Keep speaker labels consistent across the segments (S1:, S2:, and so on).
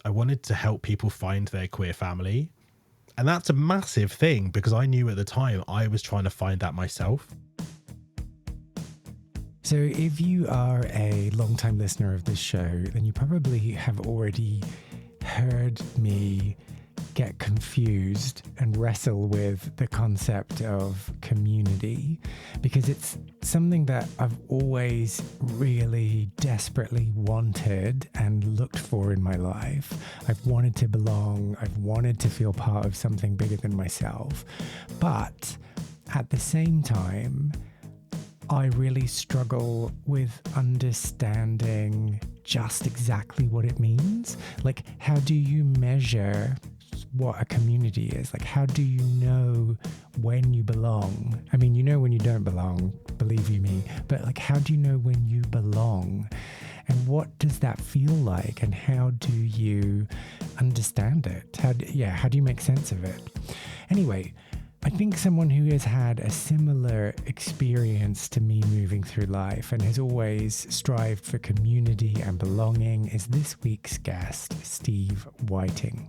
S1: I wanted to help people find their queer family. And that's a massive thing because I knew at the time I was trying to find that myself.
S2: So if you are a long-time listener of this show, then you probably have already heard me get confused and wrestle with the concept of community, because it's something that I've always really desperately wanted and looked for in my life. I've wanted to belong. I've wanted to feel part of something bigger than myself. But at the same time, I really struggle with understanding just exactly what it means. Like, how do you measure what a community is? Like, how do you know when you belong? I mean, you know when you don't belong, believe you me, but like, how do you know when you belong? And what does that feel like? And how do you understand it? How do you make sense of it? Anyway, I think someone who has had a similar experience to me moving through life and has always strived for community and belonging is this week's guest, Steve Whiting.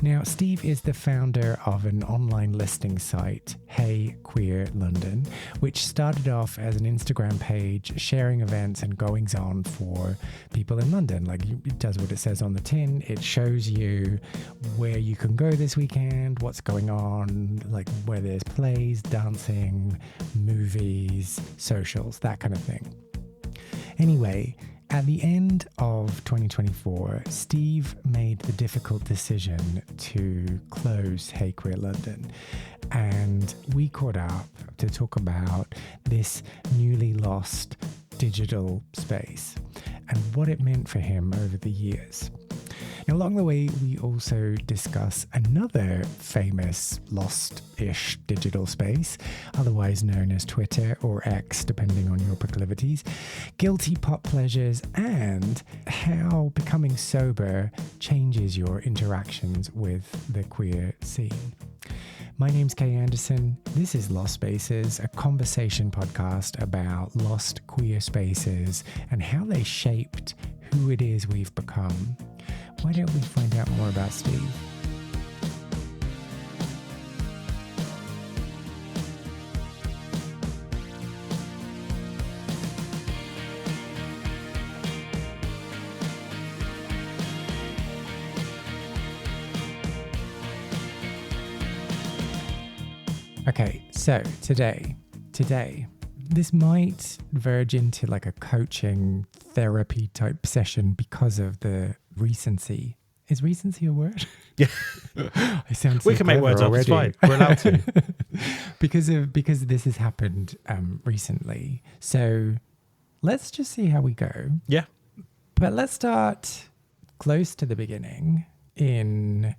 S2: Now, Steve is the founder of an online listing site, Hey Queer London, which started off as an Instagram page sharing events and goings on for people in London. Like, it does what it says on the tin. It shows you where you can go this weekend, what's going on, like where there's plays, dancing, movies, socials, that kind of thing. Anyway, at the end of 2024, Steve made the difficult decision to close Hey Queer London. And we caught up to talk about this newly lost digital space and what it meant for him over the years. Now, along the way, we also discuss another famous lost-ish digital space, otherwise known as Twitter or X, depending on your proclivities, guilty pop pleasures, and how becoming sober changes your interactions with the queer scene. My name's Kay Anderson. This is Lost Spaces, a conversation podcast about lost queer spaces and how they shaped who it is we've become. Why don't we find out more about Steve? Okay, so today, this might verge into like a coaching therapy type session because of the recency. Is recency a word?
S1: Yeah.
S2: I sound so
S1: we can make words up, it's fine. We're allowed to.
S2: because this has happened recently. So let's just see how we go.
S1: Yeah.
S2: But let's start close to the beginning in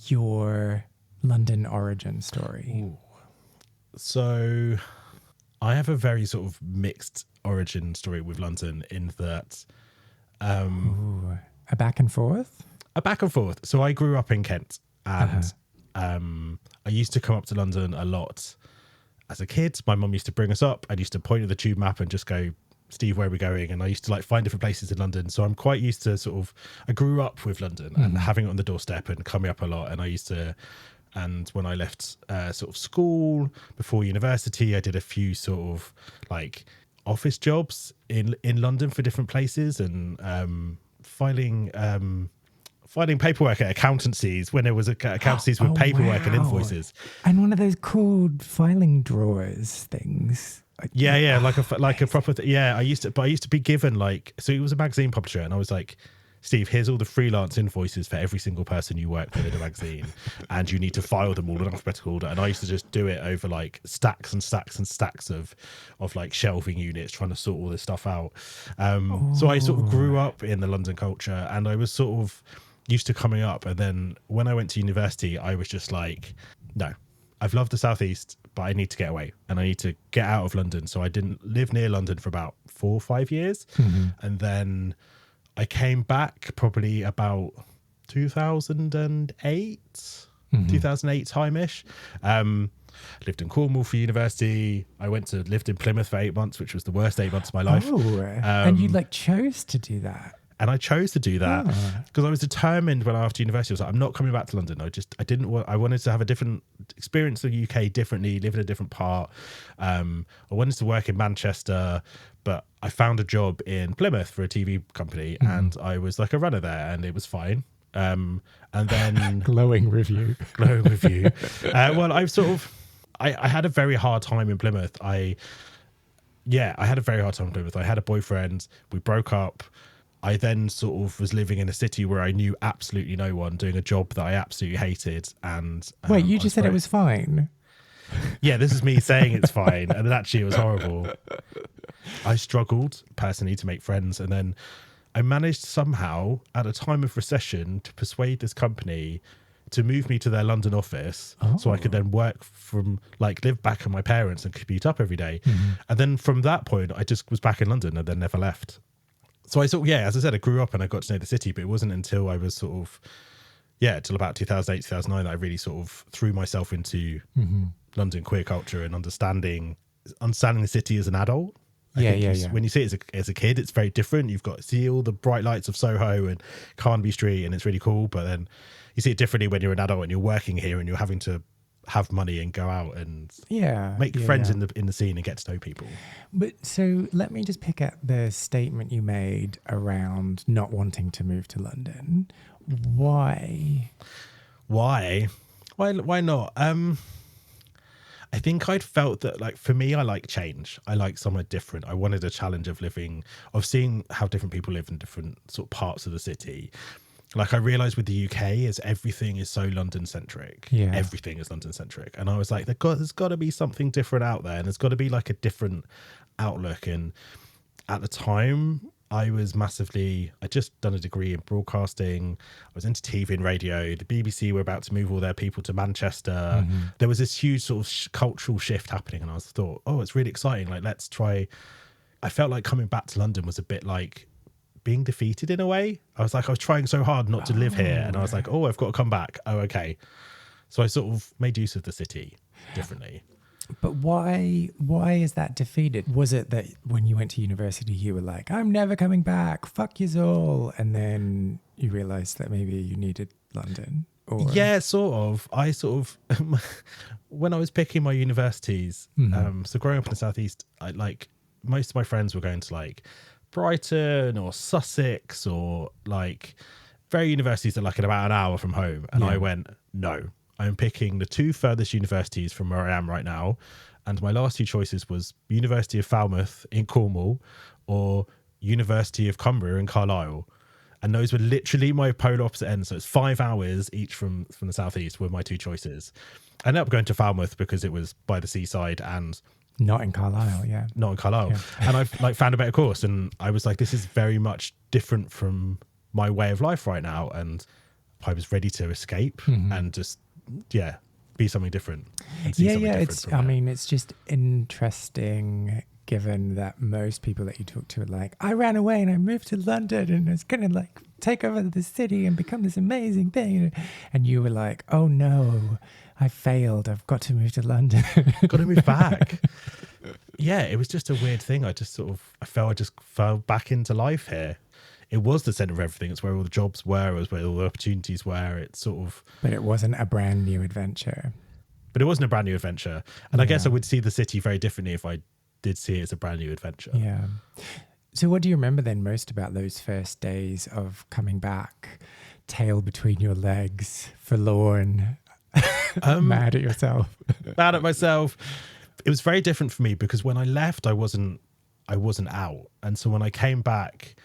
S2: your London origin story.
S1: Ooh. So I have a very sort of mixed origin story with London in that
S2: A back and forth?
S1: A back and forth. So I grew up in Kent and I used to come up to London a lot as a kid. My mum used to bring us up. I used to point at the tube map and just go, Steve, where are we going? And I used to like find different places in London. So I'm quite used to I grew up with London and having it on the doorstep and coming up a lot. And when I left sort of school before university, I did a few sort of like office jobs in London for different places and filing paperwork at accountancies when there was accountancies with paperwork and invoices.
S2: And one of those cool filing drawers things.
S1: Yeah, like a proper I used to be given so it was a magazine publisher and I was like, Steve, here's all the freelance invoices for every single person you work with in a magazine, and you need to file them all in alphabetical order. And I used to just do it over like stacks and stacks and stacks of like shelving units, trying to sort all this stuff out. So I sort of grew up in the London culture, and I was sort of used to coming up. And then when I went to university, I was just like, no, I've loved the Southeast, but I need to get away and I need to get out of London. So I didn't live near London for about 4 or 5 years, and then I came back probably about 2008 time-ish. Lived in Cornwall for university. I lived in Plymouth for 8 months, which was the worst 8 months of my life.
S2: And you chose to do that.
S1: And I chose to do that
S2: Ah.
S1: because I was determined when after university, I was like, I'm not coming back to London. I wanted to have a different experience of the UK differently, live in a different part. I wanted to work in Manchester, but I found a job in Plymouth for a TV company and I was like a runner there and it was fine. And then
S2: Glowing review.
S1: glowing review. Well, I had a very hard time in Plymouth. I had a very hard time in Plymouth. I had a boyfriend. We broke up. I then sort of was living in a city where I knew absolutely no one, doing a job that I absolutely hated. And
S2: Wait, you
S1: I
S2: just said it was fine.
S1: yeah, this is me saying it's fine, and then actually it was horrible. I struggled personally to make friends, and then I managed somehow at a time of recession to persuade this company to move me to their London office so I could then work from live back at my parents and commute up every day. And then from that point, I just was back in London and then never left. So I as I said, I grew up and I got to know the city, but it wasn't until I was till about 2008, 2009 that I really sort of threw myself into London queer culture and understanding the city as an adult. I think when you see it as a kid, it's very different. You've got to see all the bright lights of Soho and Carnaby Street, and it's really cool. But then you see it differently when you're an adult and you're working here and you're having to have money and go out and make friends in the scene and get to know people.
S2: But so let me just pick up the statement you made around not wanting to move to London. Why?
S1: Why not? I think I'd felt that, for me, I like change. I like somewhere different. I wanted a challenge of seeing how different people live in different sort of parts of the city. I realized with the UK is everything is so London centric.
S2: Yeah.
S1: Everything is London centric. And I was like, there's got to be something different out there. And there's got to be a different outlook. And at the time, I just done a degree in broadcasting. I was into TV and radio. The BBC were about to move all their people to Manchester. There was this huge sort of cultural shift happening. And I thought, it's really exciting. Let's try. I felt like coming back to London was a bit like being defeated in a way. I was trying so hard not to live here. And I was like, I've got to come back. Oh, okay. So I sort of made use of the city differently.
S2: But why is that defeated? Was it that when you went to university, you were like, I'm never coming back, fuck yous all, and then you realized that maybe you needed London? Or...
S1: Yeah, sort of. When I was picking my universities, so growing up in the Southeast, most of my friends were going to Brighton or Sussex or very universities that in about an hour from home. And I went, no. I'm picking the two furthest universities from where I am right now. And my last two choices was University of Falmouth in Cornwall or University of Cumbria in Carlisle. And those were literally my polar opposite ends. So it's 5 hours each from the southeast were my two choices. I ended up going to Falmouth because it was by the seaside and
S2: not in Carlisle,
S1: Not in Carlisle. Yeah. And I found a better course. And I was like, this is very much different from my way of life right now. And I was ready to escape and just be something different.
S2: It's just interesting given that most people that you talk to are like, I ran away and I moved to London and it's gonna take over the city and become this amazing thing, and you were like, oh no, I failed, I've got to move to London.
S1: Got to move back. Yeah, it was just a weird thing. I just fell back into life here. It was the center of everything. It's where all the jobs were. It was where all the opportunities were. It's sort of...
S2: But it wasn't a brand new adventure.
S1: And I guess I would see the city very differently if I did see it as a brand new adventure.
S2: Yeah. So what do you remember then most about those first days of coming back, tail between your legs, forlorn, mad at yourself?
S1: Mad at myself. It was very different for me because when I left, I wasn't out. And so when I came back...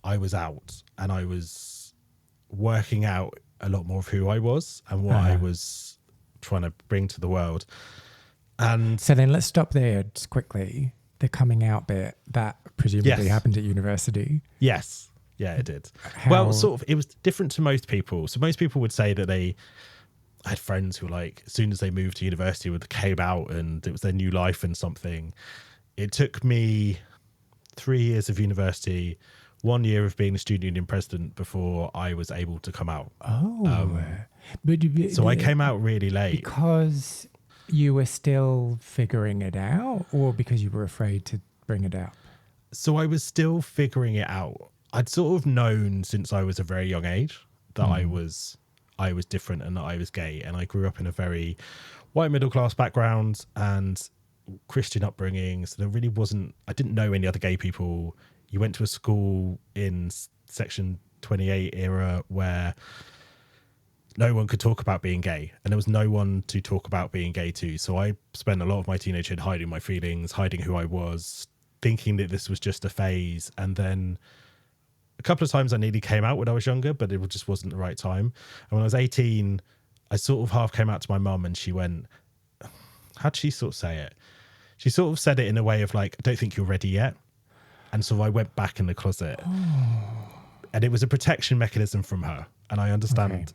S1: I was out and I was working out a lot more of who I was and what I was trying to bring to the world. And
S2: so then let's stop there just quickly. The coming out bit, that presumably happened at university.
S1: Yes. Yeah, it did. Well, sort of, it was different to most people. So most people would say that I had friends who as soon as they moved to university, came out and it was their new life and something. It took me 3 years of university, 1 year of being a student union president before I was able to come out. So I came out really late.
S2: Because you were still figuring it out or because you were afraid to bring it out?
S1: So I was still figuring it out. I'd sort of known since I was a very young age that I was different and that I was gay. And I grew up in a very white middle class background and Christian upbringing. So there really wasn't, I didn't know any other gay people. You went to a school in Section 28 era where no one could talk about being gay and there was no one to talk about being gay to. So I spent a lot of my teenagehood hiding my feelings, hiding who I was, thinking that this was just a phase. And then a couple of times I nearly came out when I was younger, but it just wasn't the right time. And when I was 18, I sort of half came out to my mum and she went, how'd she sort of say it? She sort of said it in a way of like, I don't think you're ready yet. And so I went back in the closet. And it was a protection mechanism from her. And I understand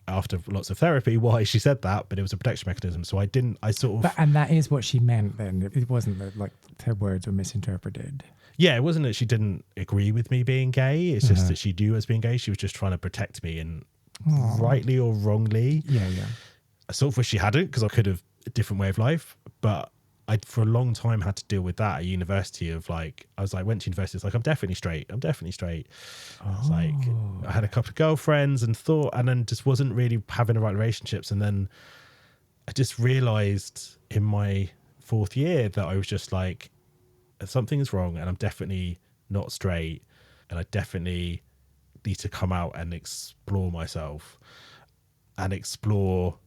S1: after lots of therapy why she said that, but it was a protection mechanism. So I sort of...
S2: And that is what she meant then. It wasn't that like her words were misinterpreted.
S1: Yeah, it wasn't that she didn't agree with me being gay. It's just that she knew I was being gay. She was just trying to protect me, and rightly or wrongly.
S2: Yeah.
S1: I sort of wish she hadn't, because I could have a different way of life. But I, for a long time, had to deal with that at university of like, I was like, went to university, it's like, I'm definitely straight. I was like, I had a couple of girlfriends and then just wasn't really having the right relationships. And then I just realized in my fourth year that I was just like, something is wrong and I'm definitely not straight and I definitely need to come out and explore myself and explore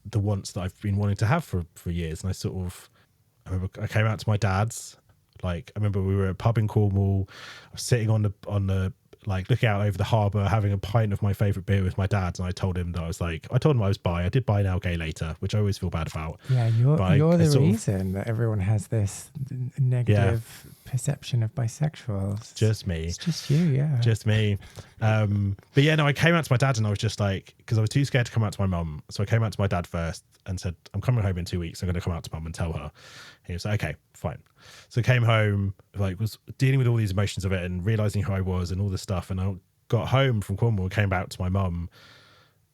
S1: the wants that I've been wanting to have for years. And I remember I came out to my dad's, like, I remember we were at a pub in Cornwall. I was sitting on the like looking out over the harbour, having a pint of my favourite beer with my dad. And I told him that I was bi. I did bi now, gay later, which I always feel bad about.
S2: Yeah, you're the reason that everyone has this negative perception of bisexuals.
S1: Just me.
S2: It's just you, yeah.
S1: Just me. But yeah, no, I came out to my dad and I was just like, because I was too scared to come out to my mum. So I came out to my dad first and said, I'm coming home in 2 weeks. I'm going to come out to mum and tell her. And he was like, okay, fine. So I came home, like was dealing with all these emotions of it and realizing who I was and all this stuff. And I got home from Cornwall, came back to my mum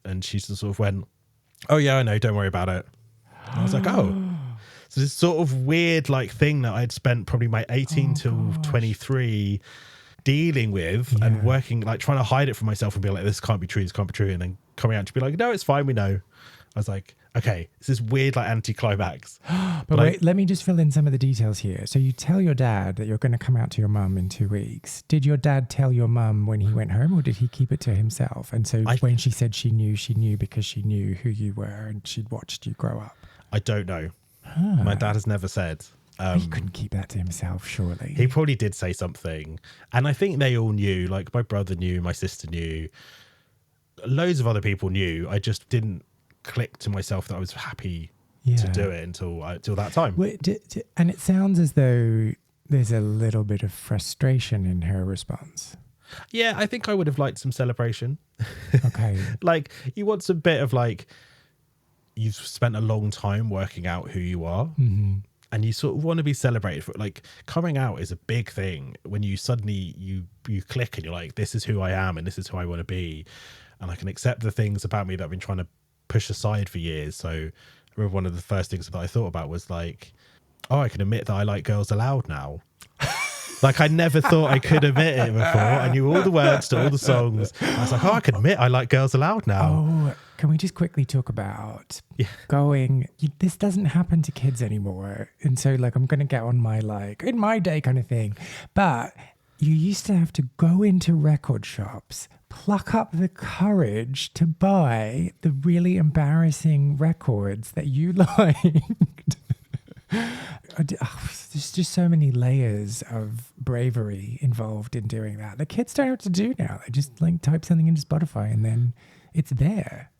S1: and she just sort of went, oh yeah, I know, don't worry about it. And I was like, oh. So this sort of weird like thing that I'd spent probably my 18 till 23 dealing with and working, like trying to hide it from myself and be like, this can't be true. And then coming out to be like, no, it's fine. We know. I was like, okay, it's this weird like anti-climax.
S2: But wait, let me just fill in some of the details here. So you tell your dad that you're going to come out to your mum in 2 weeks. Did your dad tell your mum when he went home or did he keep it to himself? And so when she said she knew because she knew who you were and she'd watched you grow up.
S1: I don't know. My dad has never said.
S2: He couldn't keep that to himself, surely.
S1: He probably did say something. And I think they all knew, like my brother knew, my sister knew, loads of other people knew. I just didn't click to myself that I was happy to do it until that time.
S2: And it sounds as though there's a little bit of frustration in her response.
S1: Yeah, I think I would have liked some celebration.
S2: Okay.
S1: Like you want some bit of like, you've spent a long time working out who you are.
S2: Mm-hmm.
S1: And you sort of want to be celebrated for it. Like coming out is a big thing when you suddenly you click and you're like, this is who I am and this is who I want to be. And I can accept the things about me that I've been trying to push aside for years. So I remember one of the first things that I thought about was like, oh, I can admit that I like Girls Aloud now. Like I never thought I could admit it before. I knew all the words to all the songs. I was like, oh, I can admit I like Girls Aloud now.
S2: Oh, can we just quickly talk about this doesn't happen to kids anymore. And so like, I'm going to get on my like in my day kind of thing. But you used to have to go into record shops, pluck up the courage to buy the really embarrassing records that you liked. There's just so many layers of bravery involved in doing that. The kids don't know what to do now. They just like type something into Spotify and then it's there.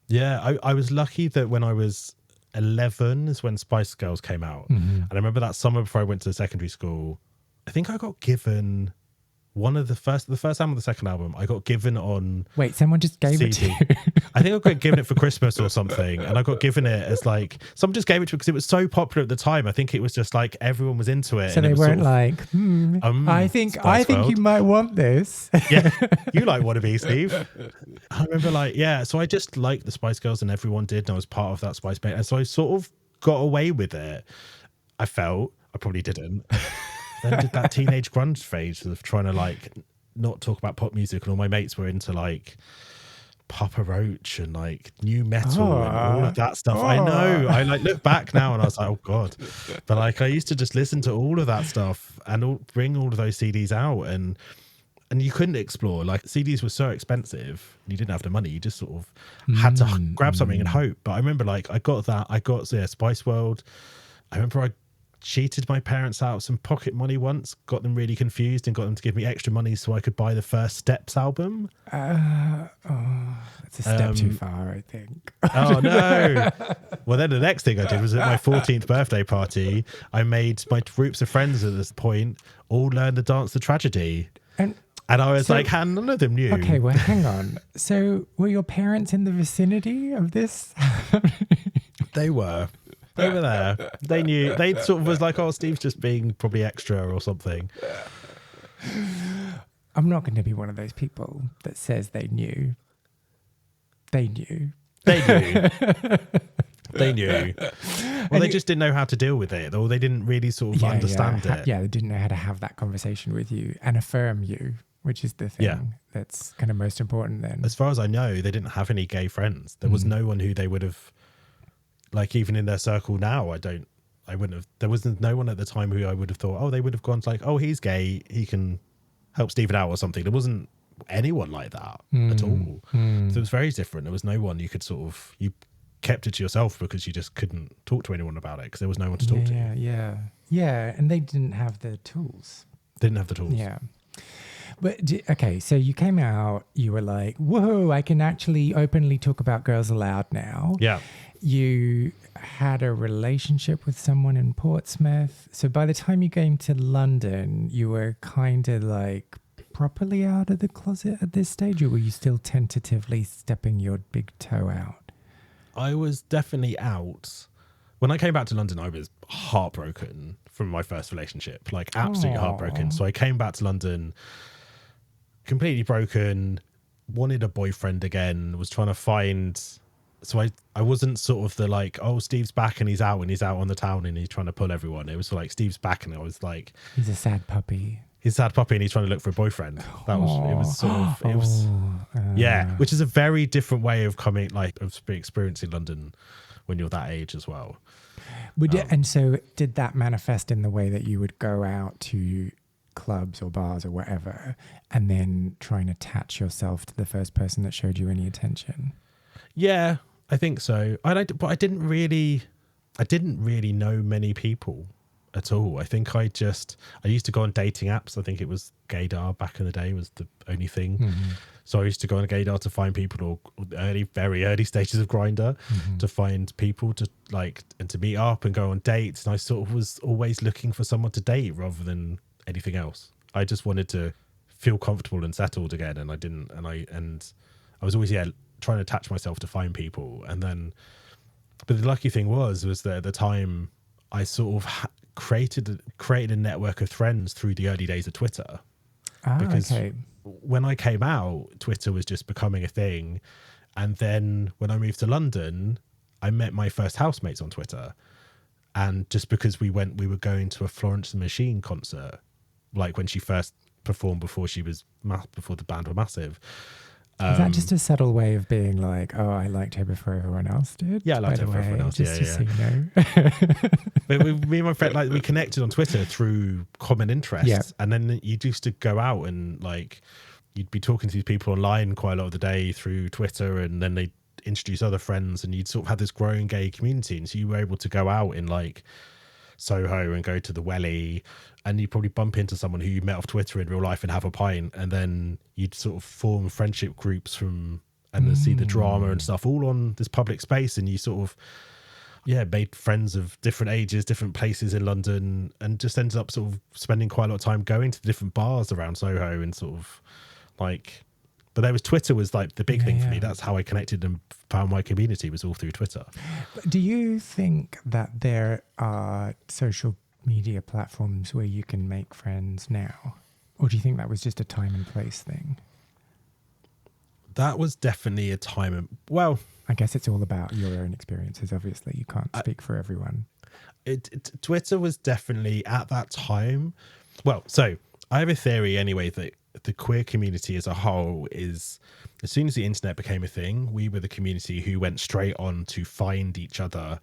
S1: Yeah, I was lucky that when I was 11 is when Spice Girls came out. Mm-hmm. And I remember that summer before I went to secondary school, I think I got given one of the first album or the second album I got given on.
S2: Wait, someone just gave
S1: CD.
S2: it to you?
S1: I think I got given it for Christmas or something. And I got given it as like, someone just gave it to me because it was so popular at the time. I think it was just like everyone was into it.
S2: So they weren't like, I think you might want this.
S1: Yeah, you like Wannabe, Steve. I remember like, yeah, so I just liked the Spice Girls and everyone did. And I was part of that Spice Band. And so I sort of got away with it. I probably didn't. Then did that teenage grunge phase of trying to like not talk about pop music, and all my mates were into like Papa Roach and like new metal and all of that stuff. I know. I like look back now and I was like, oh God. But like I used to just listen to all of that stuff and bring all of those CDs out, and you couldn't explore. Like CDs were so expensive, you didn't have the money. You just sort of had to grab something and hope. But I remember like I got Spice World. I remember I cheated my parents out of some pocket money once, got them really confused and got them to give me extra money so I could buy the first Steps album.
S2: That's a step too far, I think.
S1: Oh no. Well, then the next thing I did was at my 14th birthday party, I made my groups of friends at this point all learn the dance to Tragedy. And I was like, none of them knew.
S2: Okay, well, hang on. So were your parents in the vicinity of this?
S1: They were. They were there. They knew. They sort of was like, oh, Steve's just being probably extra or something.
S2: I'm not going to be one of those people that says they knew. They knew.
S1: They knew. They knew. Well, they just didn't know how to deal with it, or they didn't really sort of understand it.
S2: Yeah, they didn't know how to have that conversation with you and affirm you, which is the thing that's kind of most important then.
S1: As far as I know, they didn't have any gay friends. There was no one who they would have... Like even in their circle now, there wasn't no one at the time who I would have thought, oh, they would have gone to like, oh, he's gay, he can help Stephen out or something. There wasn't anyone like that at all. So it was very different. There was no one you could you kept it to yourself because you just couldn't talk to anyone about it because there was no one to talk to.
S2: Yeah. And they didn't have the tools.
S1: Didn't have the tools.
S2: Yeah. But okay, so you came out, you were like, whoa, I can actually openly talk about Girls Aloud now.
S1: Yeah.
S2: You had a relationship with someone in Portsmouth. So by the time you came to London, you were kind of like properly out of the closet at this stage, or were you still tentatively stepping your big toe out?
S1: I was definitely out. When I came back to London, I was heartbroken from my first relationship, like absolutely heartbroken. So I came back to London completely broken, wanted a boyfriend again, was trying to find... So I wasn't sort of the like, oh, Steve's back and he's out on the town and he's trying to pull everyone. It was like Steve's back and I was like... He's a sad puppy. He's a sad puppy and he's trying to look for a boyfriend. That was, it was sort of, it was... yeah, which is a very different way of coming, like, of experiencing London when you're that age as well.
S2: And so did that manifest in the way that you would go out to clubs or bars or whatever and then try and attach yourself to the first person that showed you any attention?
S1: Yeah, I think so. But I didn't really know many people at all. I think I used to go on dating apps. I think it was Gaydar back in the day was the only thing. Mm-hmm. So I used to go on Gaydar to find people, or very early stages of Grindr, to find people to like and to meet up and go on dates. And I sort of was always looking for someone to date rather than anything else. I just wanted to feel comfortable and settled again, and I didn't. And I was always trying to attach myself to find people. And then, but the lucky thing was that at the time I sort of created a network of friends through the early days of Twitter. Because when I came out, Twitter was just becoming a thing. And then when I moved to London, I met my first housemates on Twitter. And just because we were going to a Florence and the Machine concert, like when she first performed before the band were massive.
S2: Is that just a subtle way of being like, oh, I liked her before everyone else did?
S1: Yeah, I liked her before everyone else.
S2: Just so you know.
S1: But me and my friend, like, we connected on Twitter through common interests, and then you used to go out and like you'd be talking to these people online quite a lot of the day through Twitter, and then they introduce other friends, and you'd sort of have this growing gay community, and so you were able to go out in like Soho and go to the Welly, and you probably bump into someone who you met off Twitter in real life and have a pint, and then you'd sort of form friendship groups and then see the drama and stuff all on this public space, and you sort of made friends of different ages, different places in London, and just ended up sort of spending quite a lot of time going to the different bars around Soho and sort of like... But there was Twitter was like the big thing for me. That's how I connected and found my community, was all through Twitter.
S2: Do you think that there are social media platforms where you can make friends now? Or do you think that was just a time and place thing?
S1: That was definitely a time and... Well...
S2: I guess it's all about your own experiences, obviously. You can't speak for everyone.
S1: Twitter was definitely at that time... Well, so I have a theory anyway that the queer community as a whole is, as soon as the internet became a thing, we were the community who went straight on to find each other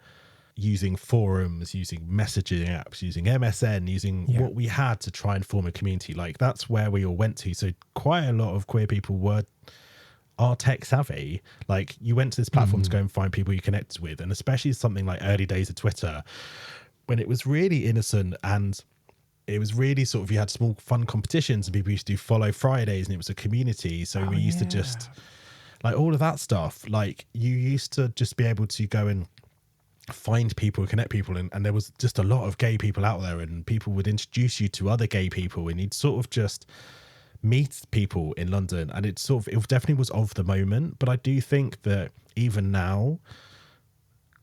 S1: using forums, using messaging apps, using MSN, using what we had to try and form a community. Like, that's where we all went to. So quite a lot of queer people are tech savvy. Like, you went to this platform to go and find people you connected with, and especially something like early days of Twitter, when it was really innocent and it was really sort of, you had small fun competitions and people used to do follow Fridays and it was a community. So we used to just, like, all of that stuff, like, you used to just be able to go and find people, connect people, and there was just a lot of gay people out there, and people would introduce you to other gay people, and you'd sort of just meet people in London. And it definitely was of the moment. But I do think that even now,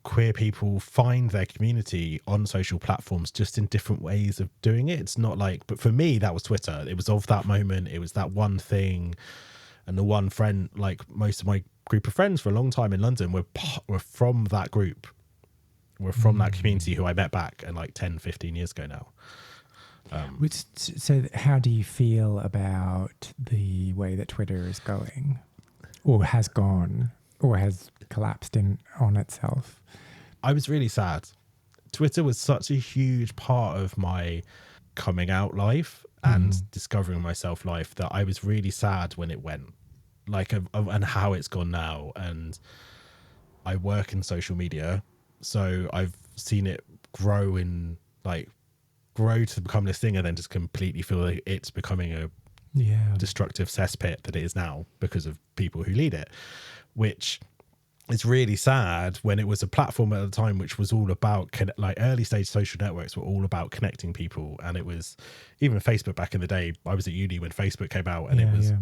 S1: queer people find their community on social platforms, just in different ways of doing it. It's not like, but for me, that was Twitter. It was of that moment. It was that one thing. And the one friend, like, most of my group of friends for a long time in London were from that group. We're from that community who I met back and like 10, 15 years ago now.
S2: So how do you feel about the way that Twitter is going, or has gone, or has collapsed on itself?
S1: I was really sad. Twitter was such a huge part of my coming out life and discovering myself life that I was really sad when it went, like, and how it's gone now. And I work in social media, so I've seen it grow to become this thing, and then just completely feel like it's becoming a destructive cesspit that it is now because of people who lead it, which is really sad when it was a platform at the time which was all about, like, early stage social networks were all about connecting people. And it was, even Facebook back in the day, I was at uni when Facebook came out, and it was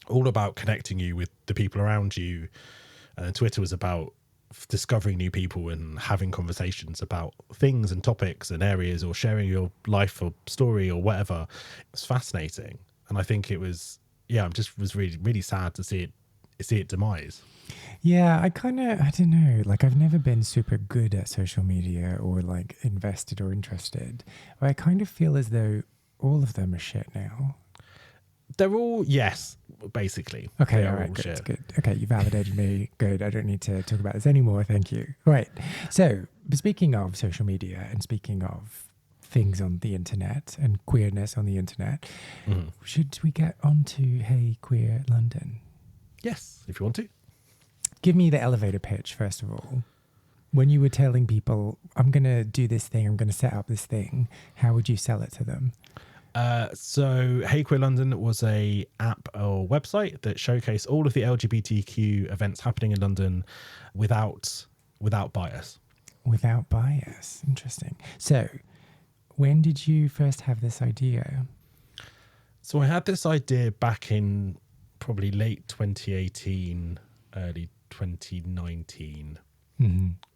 S1: all about connecting you with the people around you. And then Twitter was about discovering new people and having conversations about things and topics and areas, or sharing your life or story or whatever. It's fascinating. And I think it was, I just was really, really sad to see it demise.
S2: Yeah, I don't know, like, I've never been super good at social media or like invested or interested. But I kind of feel as though all of them are shit now.
S1: They're all, yes, basically.
S2: Okay, all right, good. Okay, you validated me. Good. I don't need to talk about this anymore. Thank you. Right. So, speaking of social media and speaking of things on the internet and queerness on the internet, should we get on to Hey Queer London?
S1: Yes, if you want to.
S2: Give me the elevator pitch, first of all. When you were telling people, I'm going to do this thing, I'm going to set up this thing, how would you sell it to them?
S1: So Hey Queer London was a app or website that showcased all of the LGBTQ events happening in London without bias.
S2: Without bias. Interesting. So when did you first have this idea?
S1: So I had this idea back in probably late 2018, early 2019.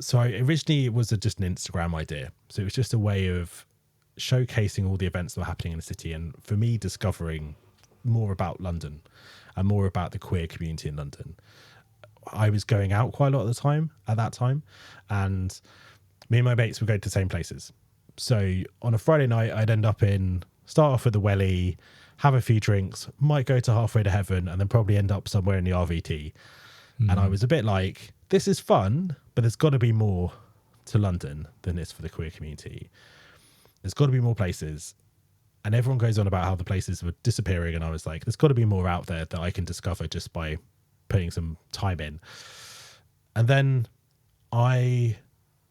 S1: So originally it was just an Instagram idea. So it was just a way of showcasing all the events that were happening in the city, and for me discovering more about London and more about the queer community in London. I was going out quite a lot of the time at that time, and me and my mates would go to the same places. So on a Friday night, I'd start off at the Welly, have a few drinks, might go to Halfway to Heaven, and then probably end up somewhere in the RVT. And I was a bit like, this is fun, but there's got to be more to London than this for the queer community. There's got to be more places. And everyone goes on about how the places were disappearing. And I was like, there's got to be more out there that I can discover just by putting some time in. And then I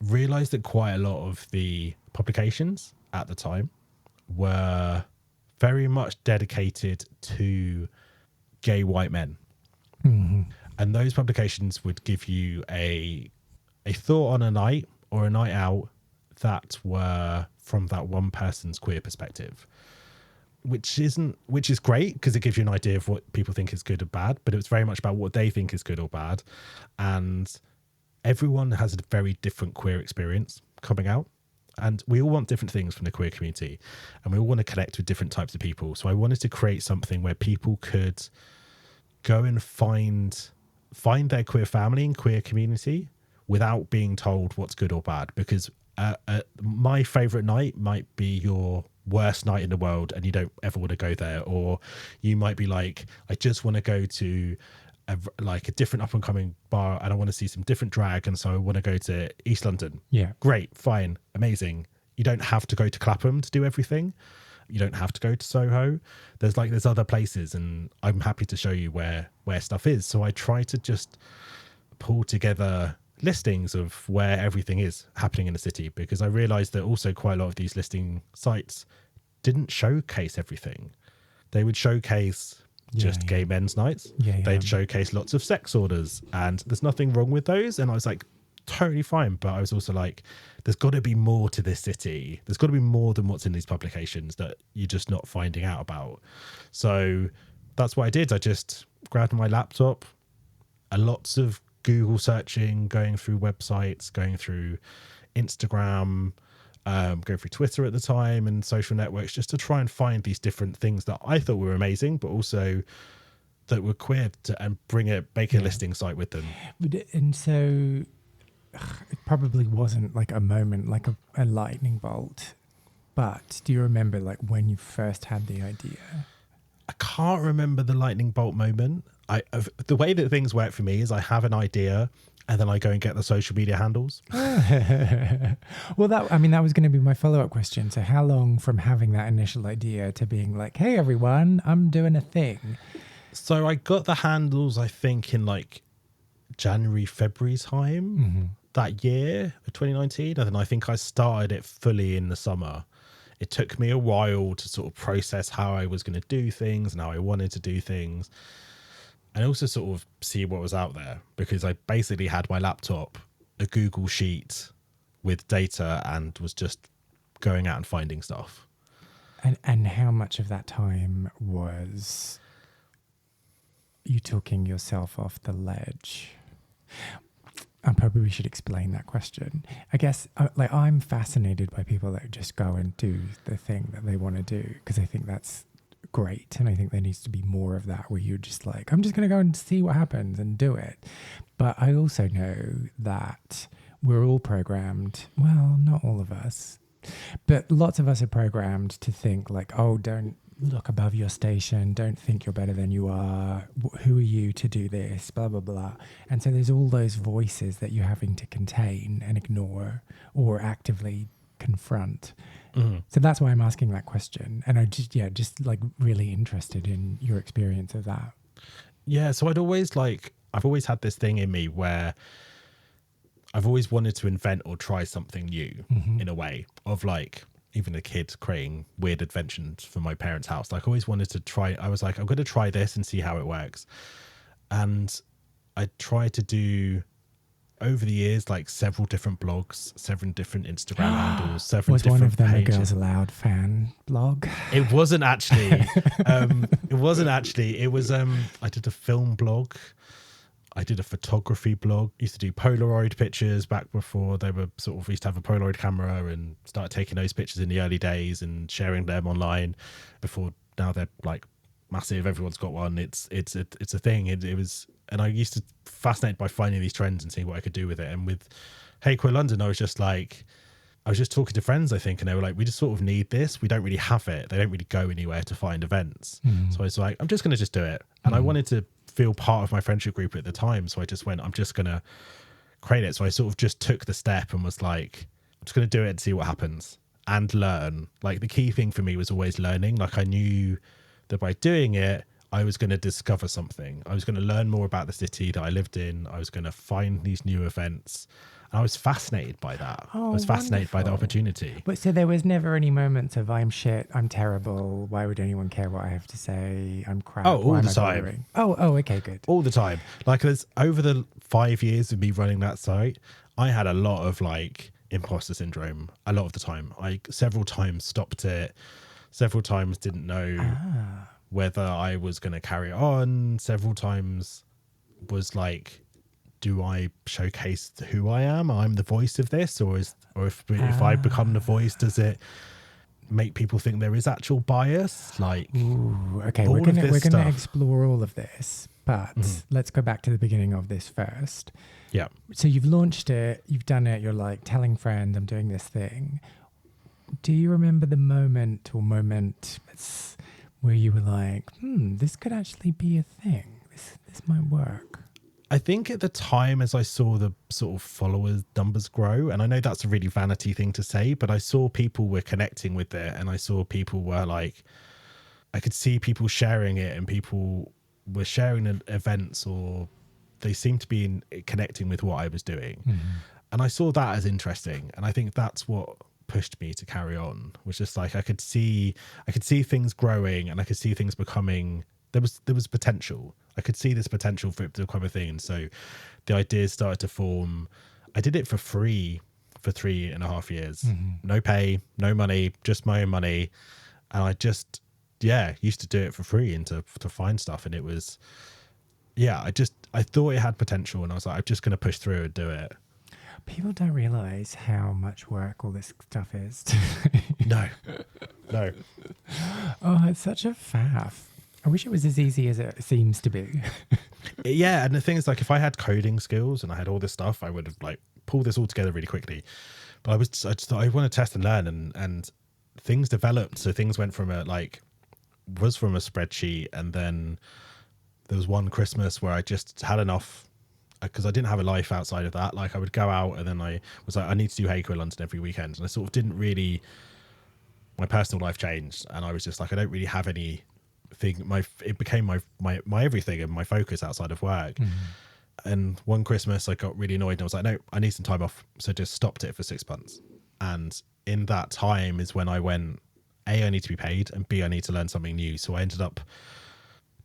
S1: realized that quite a lot of the publications at the time were very much dedicated to gay white men. And those publications would give you a thought on a night or a night out that were from that one person's queer perspective, which is great because it gives you an idea of what people think is good or bad, but it was very much about what they think is good or bad. And everyone has a very different queer experience coming out, and we all want different things from the queer community, and we all want to connect with different types of people. So I wanted to create something where people could go and find their queer family and queer community without being told what's good or bad, because my favorite night might be your worst night in the world and you don't ever want to go there, or you might be like, I just want to go to a different up and coming bar and I want to see some different drag, and so I want to go to East London.
S2: Yeah.
S1: Great, fine, amazing. You don't have to go to Clapham to do everything. You don't have to go to Soho. There's other places, and I'm happy to show you where stuff is. So I try to just pull together listings of where everything is happening in the city, because I realized that also quite a lot of these listing sites didn't showcase everything. They would showcase just gay men's nights. They'd showcase lots of sex orders, and there's nothing wrong with those. And I was like, totally fine. But I was also like, there's got to be more to this city. There's got to be more than what's in these publications that you're just not finding out about. So that's what I did. I just grabbed my laptop, lots of Google searching, going through websites, going through Instagram, going through Twitter at the time and social networks, just to try and find these different things that I thought were amazing, but also that were queer, and make a listing site with them.
S2: And so it probably wasn't like a moment, like a lightning bolt, but do you remember like when you first had the idea?
S1: I can't remember the lightning bolt moment. The way that things work for me is I have an idea and then I go and get the social media handles.
S2: Well, that was going to be my follow-up question. So how long from having that initial idea to being like, hey, everyone, I'm doing a thing?
S1: So I got the handles, I think, in like January, February time that year of 2019. And then I think I started it fully in the summer. It took me a while to sort of process how I was going to do things and how I wanted to do things, and also sort of see what was out there, because I basically had my laptop, a Google sheet with data, and was just going out and finding stuff.
S2: And how much of that time was you talking yourself off the ledge? I probably should explain that question. I guess I'm fascinated by people that just go and do the thing that they want to do, because I think that's great. And I think there needs to be more of that, where you're just like, I'm just going to go and see what happens and do it. But I also know that we're all programmed. Well, not all of us, but lots of us are programmed to think like, oh, don't look above your station. Don't think you're better than you are. Who are you to do this? Blah, blah, blah. And so there's all those voices that you're having to contain and ignore or actively confront. So that's why I'm asking that question. And I just like really interested in your experience of that.
S1: Yeah. So I've always had this thing in me where I've always wanted to invent or try something new in a way, of like, even a kid creating weird inventions for my parents' house. Like I always wanted to try. I was like, I'm going to try this and see how it works. And I tried to do, over the years, like several different blogs, several different Instagram handles, several different pages. Was one of them
S2: a Girls Aloud fan blog?
S1: It wasn't actually. It was, I did a film blog. I did a photography blog. Used to do Polaroid pictures back before they were sort of, we used to have a Polaroid camera and started taking those pictures in the early days and sharing them online before now they're like massive. Everyone's got one. It's a thing. It was, and I used to fascinated by finding these trends and seeing what I could do with it. And with Hey Queer London, I was just talking to friends, I think, and they were like, we just sort of need this. We don't really have it. They don't really go anywhere to find events. So I was like, I'm just going to just do it. And I wanted to feel part of my friendship group at the time. So I just went, I'm just going to create it. So I sort of just took the step and was like, I'm just going to do it and see what happens and learn. Like the key thing for me was always learning. Like I knew that by doing it, I was going to discover something. I was going to learn more about the city that I lived in. I was going to find these new events. And I was fascinated by that. I was fascinated by the opportunity.
S2: But so there was never any moments of I'm shit, I'm terrible, why would anyone care what I have to say, I'm crap.
S1: Oh, all the time.
S2: Oh, okay, good.
S1: All the time. Like there's, over the 5 years of me running that site, I had a lot of like imposter syndrome a lot of the time. I several times stopped it, several times didn't know whether I was going to carry on, several times was like, do I showcase who I am? I'm the voice of this, or if I become the voice, does it make people think there is actual bias? Like,
S2: okay, we're gonna explore all of this, but let's go back to the beginning of this first.
S1: Yeah.
S2: So you've launched it, you've done it. You're like telling friends, I'm doing this thing. do you remember the moment or moments where you were like, this could actually be a thing. This might work.
S1: I think at the time, as I saw the sort of followers numbers grow, and I know that's a really vanity thing to say, but I saw people were connecting with it, and I saw people were like, I could see people sharing it, and people were sharing events, or they seemed to be connecting with what I was doing. And I saw that as interesting. And I think that's what pushed me to carry on, was just like, I could see things growing, and I could see things becoming, there was potential. I could see this potential for it to become a thing. And so the ideas started to form. I did it for free for 3.5 years. No pay, no money, just my own money. And I just, used to do it for free and to find stuff. And it was, I thought it had potential, and I was like, I'm just going to push through and do it.
S2: People don't realize how much work all this stuff is.
S1: No.
S2: Oh, it's such a faff. I wish it was as easy as it seems to be.
S1: Yeah, and the thing is, like, if I had coding skills and I had all this stuff, I would have like pulled this all together really quickly. But I just thought I want to test and learn, and things developed. So things went from a spreadsheet, and then there was one Christmas where I just had enough, because I didn't have a life outside of that. Like, I would go out, and then I was like, I need to do Hey Queer London every weekend, and I sort of didn't really. My personal life changed, and I was just like, I don't really have anything. It became my everything and my focus outside of work. And one Christmas I got really annoyed, and I was like, no, I need some time off. So just stopped it for 6 months. And in that time is when I went, A, I need to be paid, and B, I need to learn something new. So I ended up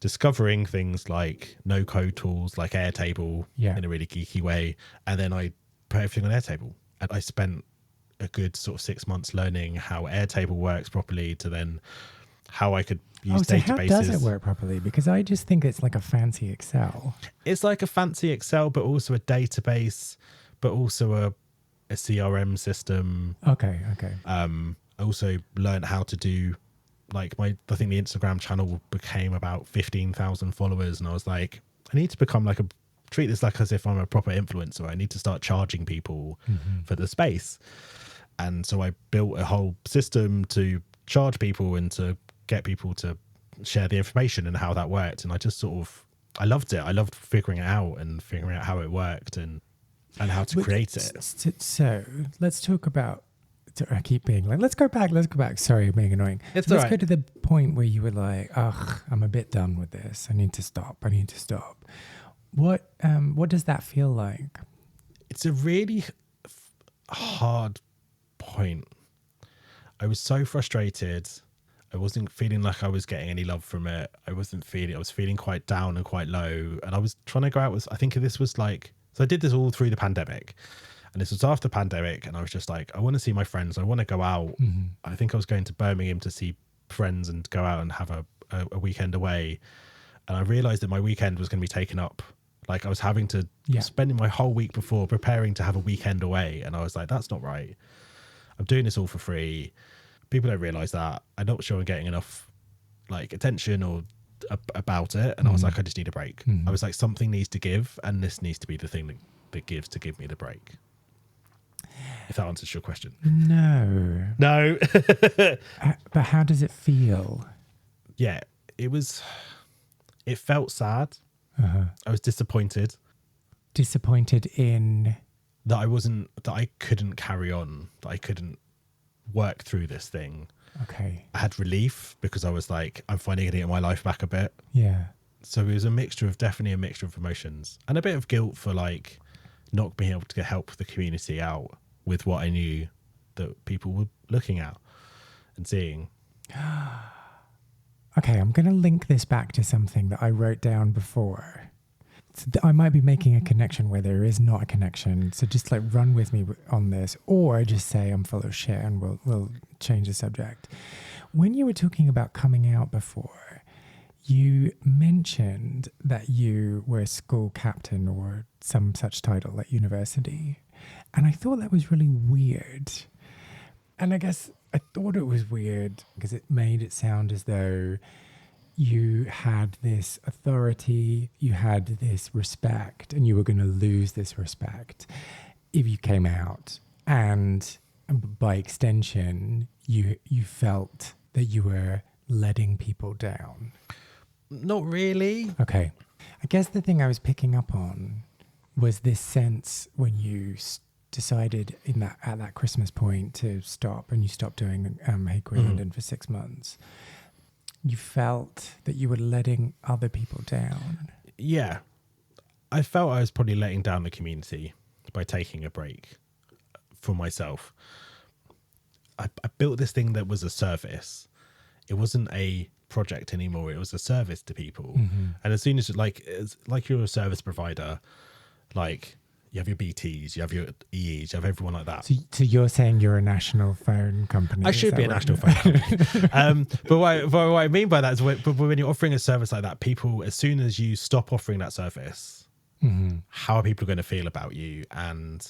S1: discovering things like no code tools like Airtable in a really geeky way. And then I put everything on Airtable, and I spent a good sort of 6 months learning how Airtable works properly, to then how I could use databases.
S2: How does it work properly? Because I just think it's like a fancy Excel.
S1: It's like a fancy Excel, but also a database, but also a CRM system.
S2: Okay.
S1: I also learned how to do, like, I think the Instagram channel became about 15,000 followers, and I was like, I need to become like treat this like as if I'm a proper influencer. I need to start charging people for the space. And so I built a whole system to charge people and to get people to share the information and how that worked. And I just I loved it. I loved figuring it out and figuring out how it worked and how to create it.
S2: So let's talk about, I keep being like, let's go back. Sorry, I'm being annoying.
S1: Let's
S2: go to the point where you were like, I'm a bit done with this. I need to stop. What does that feel like?
S1: It's a really hard point. I was so frustrated. I wasn't feeling like I was getting any love from it. I was feeling quite down and quite low. And I was trying to go out with, I think this was like, so I did this all through the pandemic. And this was after the pandemic. And I was just like, I want to see my friends. I want to go out. I think I was going to Birmingham to see friends and go out and have a weekend away. And I realized that my weekend was going to be taken up. Like, I was having to spending my whole week before preparing to have a weekend away. And I was like, that's not right. I'm doing this all for free. People don't realize that. I'm not sure I'm getting enough like attention or about it. And I was like, I just need a break. I was like, something needs to give, and this needs to be the thing that gives to give me the break. If that answers your question.
S2: No. But how does it feel?
S1: Yeah, it felt sad. I was disappointed.
S2: Disappointed in?
S1: That I couldn't carry on, that I couldn't work through this thing.
S2: Okay.
S1: I had relief because I was like, I'm finally going to get my life back a bit.
S2: Yeah.
S1: So it was definitely a mixture of emotions and a bit of guilt for like not being able to help the community out with what I knew that people were looking at and seeing.
S2: Okay, I'm going to link this back to something that I wrote down before. I might be making a connection where there is not a connection. So just like run with me on this, or just say I'm full of shit and we'll change the subject. When you were talking about coming out before, you mentioned that you were a school captain or some such title at university. And I thought that was really weird. And I guess I thought it was weird because it made it sound as though you had this authority, you had this respect, and you were going to lose this respect if you came out. And by extension, you felt that you were letting people down.
S1: Not really.
S2: Okay. I guess the thing I was picking up on was this sense when you decided at that Christmas point to stop, and you stopped doing Hey Queer London for 6 months. You felt that you were letting other people down.
S1: Yeah. I felt I was probably letting down the community by taking a break for myself. I built this thing that was a service. It wasn't a project anymore. It was a service to people. And as soon as it's like you're a service provider, like you have your BTs, you have your EEs, you have everyone like that.
S2: So you're saying you're a national phone company?
S1: I should be a national phone company. But what I mean by that is when you're offering a service like that, people, as soon as you stop offering that service, how are people going to feel about you? And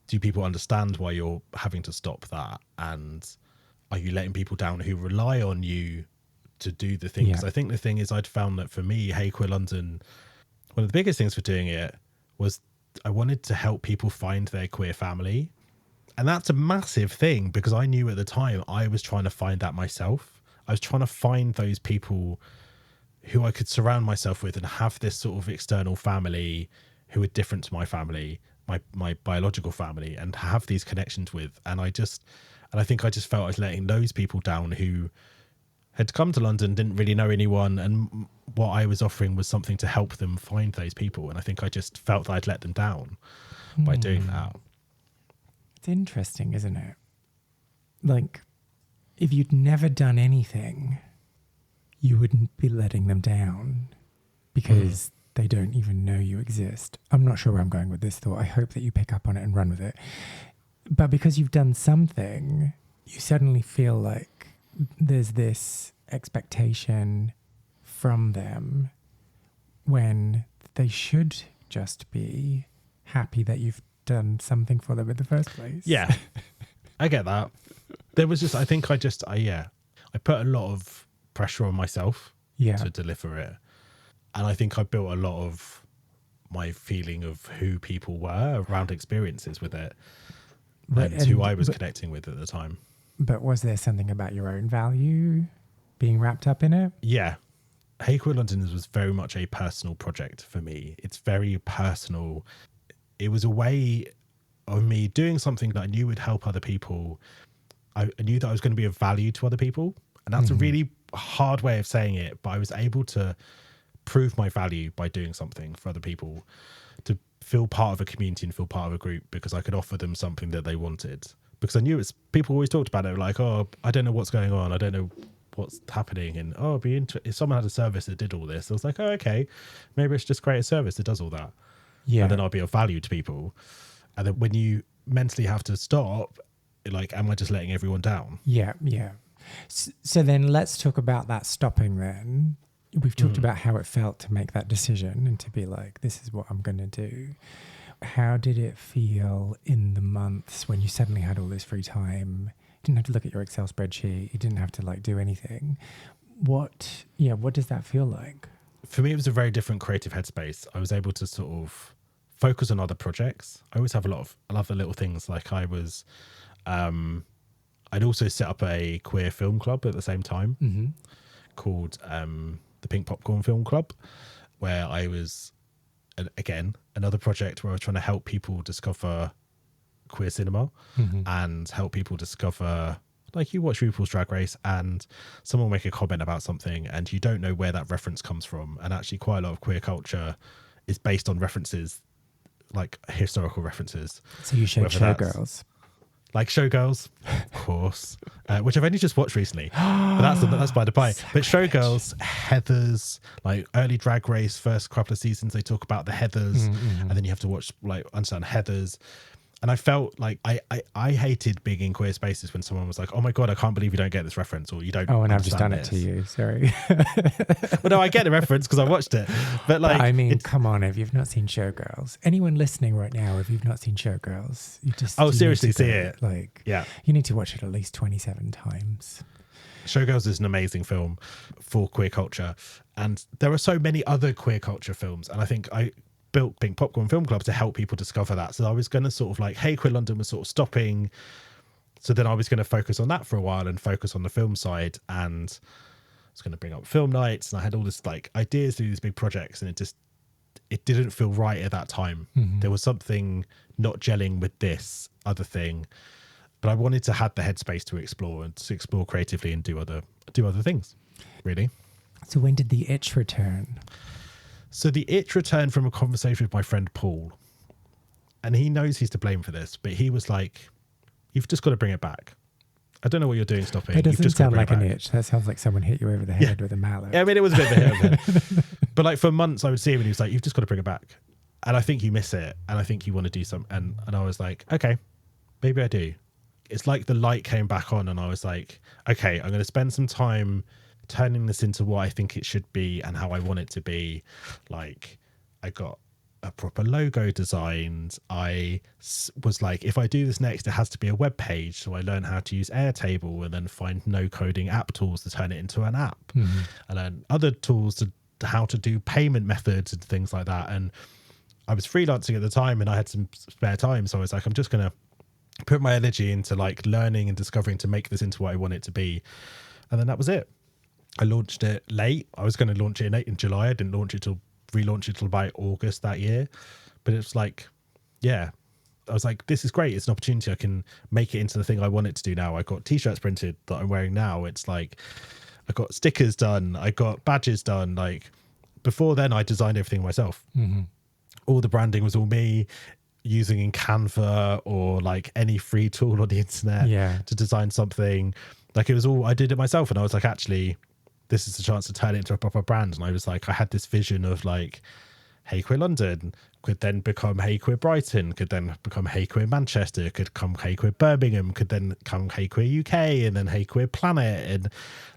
S1: do people understand why you're having to stop that? And are you letting people down who rely on you to do the things?
S2: Yeah.
S1: I think the thing is, I'd found that for me, Hey Queer London, one of the biggest things for doing it was I wanted to help people find their queer family. And that's a massive thing, because I knew at the time I was trying to find that myself. I was trying to find those people who I could surround myself with and have this sort of external family who are different to my family, my biological family, and have these connections with. And I think I just felt I was letting those people down who had come to London, didn't really know anyone, and what I was offering was something to help them find those people. And I think I just felt that I'd let them down by doing that.
S2: It's interesting, isn't it? Like, if you'd never done anything, you wouldn't be letting them down because they don't even know you exist. I'm not sure where I'm going with this thought. I hope that you pick up on it and run with it. But because you've done something, you suddenly feel like there's this expectation from them when they should just be happy that you've done something for them in the first place.
S1: Yeah, I get that. There was just, I put a lot of pressure on myself to deliver it. And I think I built a lot of my feeling of who people were around experiences with it, and who I was connecting with at the time.
S2: But was there something about your own value being wrapped up in it?
S1: Yeah. Hey Queer London was very much a personal project for me. It's very personal. It was a way of me doing something that I knew would help other people. I knew that I was going to be of value to other people. And that's a really hard way of saying it, but I was able to prove my value by doing something for other people, to feel part of a community and feel part of a group, because I could offer them something that they wanted. Because I knew people always talked about it, like, oh, I don't know what's going on, I don't know what's happening, and oh, if someone had a service that did all this, I was like, oh, okay, maybe it's just create a service that does all that, and then I'll be of value to people. And then when you mentally have to stop, like, am I just letting everyone down?
S2: Yeah. So then let's talk about that stopping then. We've talked about how it felt to make that decision and to be like, this is what I'm going to do. How did it feel in the months when you suddenly had all this free time? You didn't have to look at your Excel spreadsheet. You didn't have to like do anything. What does that feel like?
S1: For me, it was a very different creative headspace. I was able to sort of focus on other projects. I always have a lot of other little things. Like I'd also set up a queer film club at the same time called the Pink Popcorn Film Club, where I was, again, another project where I was trying to help people discover queer cinema and help people discover, like, you watch RuPaul's Drag Race and someone will make a comment about something and you don't know where that reference comes from. And actually quite a lot of queer culture is based on references, like historical references.
S2: So you showed Showgirls.
S1: Like Showgirls, of course, which I've only just watched recently. But that's by the by. But Showgirls, Heathers, like early Drag Race, first couple of seasons, they talk about the Heathers, and then you have to watch, like, understand Heathers. And I felt like I hated being in queer spaces when someone was like, oh my God, I can't believe you don't get this reference, or you don't.
S2: Oh, and I've just done it to you. Sorry.
S1: Well, no, I get the reference because I watched it. But like,
S2: I mean, come on, if you've not seen Showgirls, anyone listening right now, if you've not seen Showgirls, you
S1: seriously see it.
S2: Like,
S1: yeah,
S2: you need to watch it at least 27 times.
S1: Showgirls is an amazing film for queer culture. And there are so many other queer culture films. And I think I built Pink Popcorn Film Club to help people discover that. So I was going to sort of like, Hey Queer London was sort of stopping So then I was going to focus on that for a while and focus on the film side, and I was going to bring up film nights, and I had all this like ideas to do these big projects, and it didn't feel right at that time. There was something not gelling with this other thing, but I wanted to have the headspace to explore creatively and do other things, really.
S2: So when did the itch return?
S1: So the itch returned from a conversation with my friend Paul, and he knows he's to blame for this, but he was like, "You've just got to bring it back. I don't know what you're doing stopping.
S2: That
S1: You've
S2: doesn't
S1: just got to
S2: sound
S1: bring
S2: like
S1: it
S2: an
S1: back."
S2: itch. That sounds like someone hit you over the head with a mallet.
S1: Yeah, I mean, it was a bit of a hit of it. But like for months I would see him and he was like, "You've just got to bring it back. And I think you miss it. And I think you want to do something." And I was like, okay, maybe I do. It's like the light came back on and I was like, okay, I'm going to spend some time turning this into what I think it should be and how I want it to be. Like, I got a proper logo designed. I was like, if I do this next, it has to be a web page. So I learned how to use Airtable and then find no coding app tools to turn it into an app. And then other tools to how to do payment methods and things like that. And I was freelancing at the time and I had some spare time. So I was like, I'm just going to put my energy into like learning and discovering to make this into what I want it to be. And then that was it. I launched it late. I was going to launch it in July. I didn't relaunch it till about August that year. But it's like, yeah, I was like, this is great. It's an opportunity. I can make it into the thing I want it to do now. I got t-shirts printed that I'm wearing now. It's like, I got stickers done. I got badges done. Like before then I designed everything myself. All the branding was all me, using in Canva or like any free tool on the internet to design something. Like it was all, I did it myself. And I was like, actually, this is a chance to turn it into a proper brand. And I was like, I had this vision of like, Hey Queer London could then become Hey Queer Brighton, could then become Hey Queer Manchester, could come Hey Queer Birmingham, could then come Hey Queer UK, and then Hey Queer Planet. And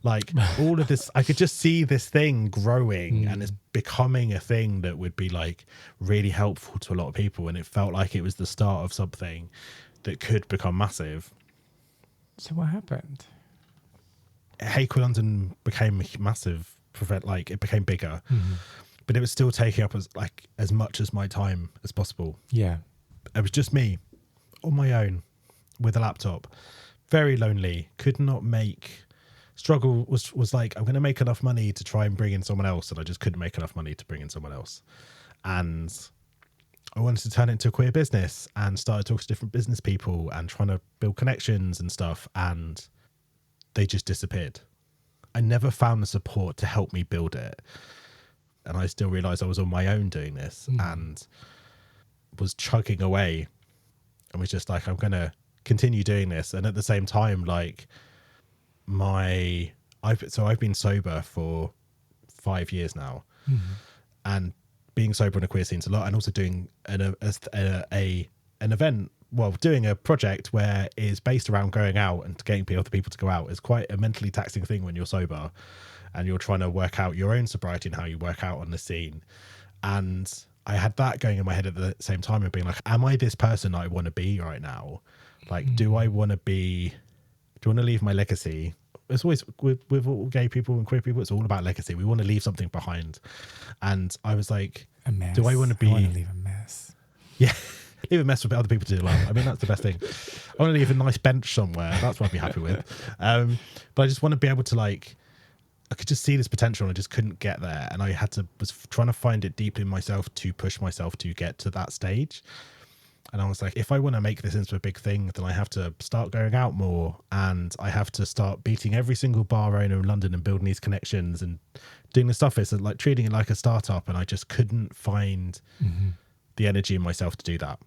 S1: like all of this, I could just see this thing growing and it's becoming a thing that would be like really helpful to a lot of people. And it felt like it was the start of something that could become massive.
S2: So what happened?
S1: Hey Queer London became massive, like it became bigger. But it was still taking up as much as my time as possible.
S2: Yeah.
S1: It was just me on my own with a laptop, very lonely, could not struggle was like, I'm going to make enough money to try and bring in someone else. And I just couldn't make enough money to bring in someone else. And I wanted to turn it into a queer business and started talking to different business people and trying to build connections and stuff. And they just disappeared. I never found the support to help me build it. And I still realized I was on my own doing this and was chugging away and was just like, I'm going to continue doing this. And at the same time, like I've been sober for 5 years now and being sober in a queer scene's a lot. And also doing an event, well, doing a project where is based around going out and getting other people to go out is quite a mentally taxing thing when you're sober. And you're trying to work out your own sobriety and how you work out on the scene. And I had that going in my head at the same time and being like, am I this person I want to be right now? Like, do I want to leave my legacy? It's always with all gay people and queer people, it's all about legacy. We want to leave something behind. And I was like,
S2: a mess.
S1: Do I want to be...
S2: I want to leave a mess.
S1: Yeah. Leave a mess for other people to do well. I mean, that's the best thing. I want to leave a nice bench somewhere. That's what I'd be happy with. But I just want to be able to like, I could just see this potential and I just couldn't get there. And I was trying to find it deep in myself to push myself to get to that stage. And I was like, if I want to make this into a big thing, then I have to start going out more. And I have to start beating every single bar owner in London and building these connections and doing the stuff. It's like treating it like a startup. And I just couldn't find the energy in myself to do that.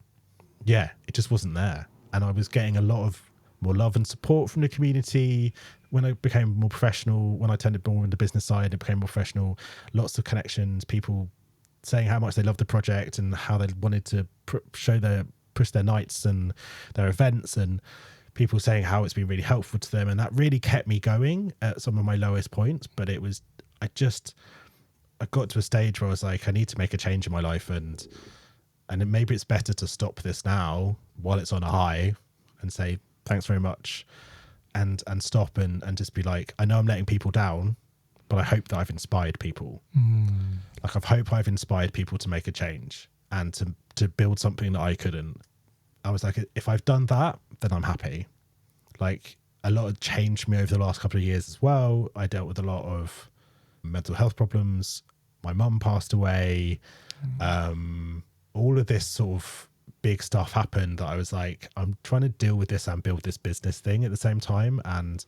S1: Yeah, it just wasn't there. And I was getting a lot of more love and support from the community. When I became more professional, when I turned more into the business side, it became more professional. Lots of connections, people saying how much they loved the project and how they wanted to push their nights and their events, and people saying how it's been really helpful to them. And that really kept me going at some of my lowest points. But it was, I got to a stage where I was like, I need to make a change in my life, and maybe it's better to stop this now while it's on a high and say, thanks very much. And stop and just be like, I know I'm letting people down, but I hope that I've inspired people. Like I've inspired people to make a change and to build something that I couldn't. I was like, if I've done that, then I'm happy. Like a lot of changed me over the last couple of years as well. I dealt with a lot of mental health problems. My mum passed away. All of this sort of big stuff happened that I was like, I'm trying to deal with this and build this business thing at the same time. And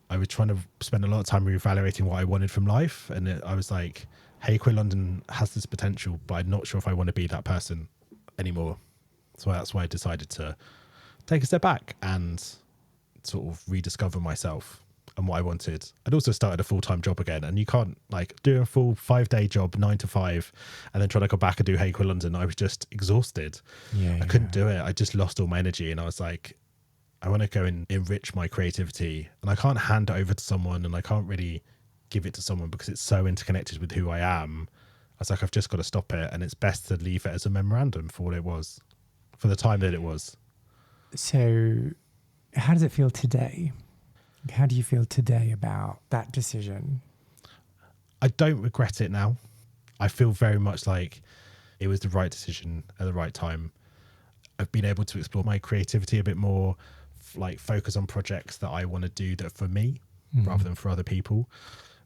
S1: I was trying to spend a lot of time reevaluating what I wanted from life. And I was like, Hey Queer London has this potential, but I'm not sure if I want to be that person anymore. So that's why I decided to take a step back and sort of rediscover myself and what I wanted. I'd also started a full-time job again, and you can't like do a full 5-day job 9 to 5 and then try to go back and do Hey Queer London. I was just exhausted. I couldn't do it. I just lost all my energy, and I was like, I want to go and enrich my creativity, and I can't hand it over to someone, and I can't really give it to someone because it's so interconnected with who I am. I was like, I've just got to stop it, and it's best to leave it as a memorandum for what it was, for the time that it was.
S2: So how does it feel today? How do you feel today about that decision?
S1: I don't regret it now. I feel very much like it was the right decision at the right time. I've been able to explore my creativity a bit more, like focus on projects that I want to do that are for me rather than for other people,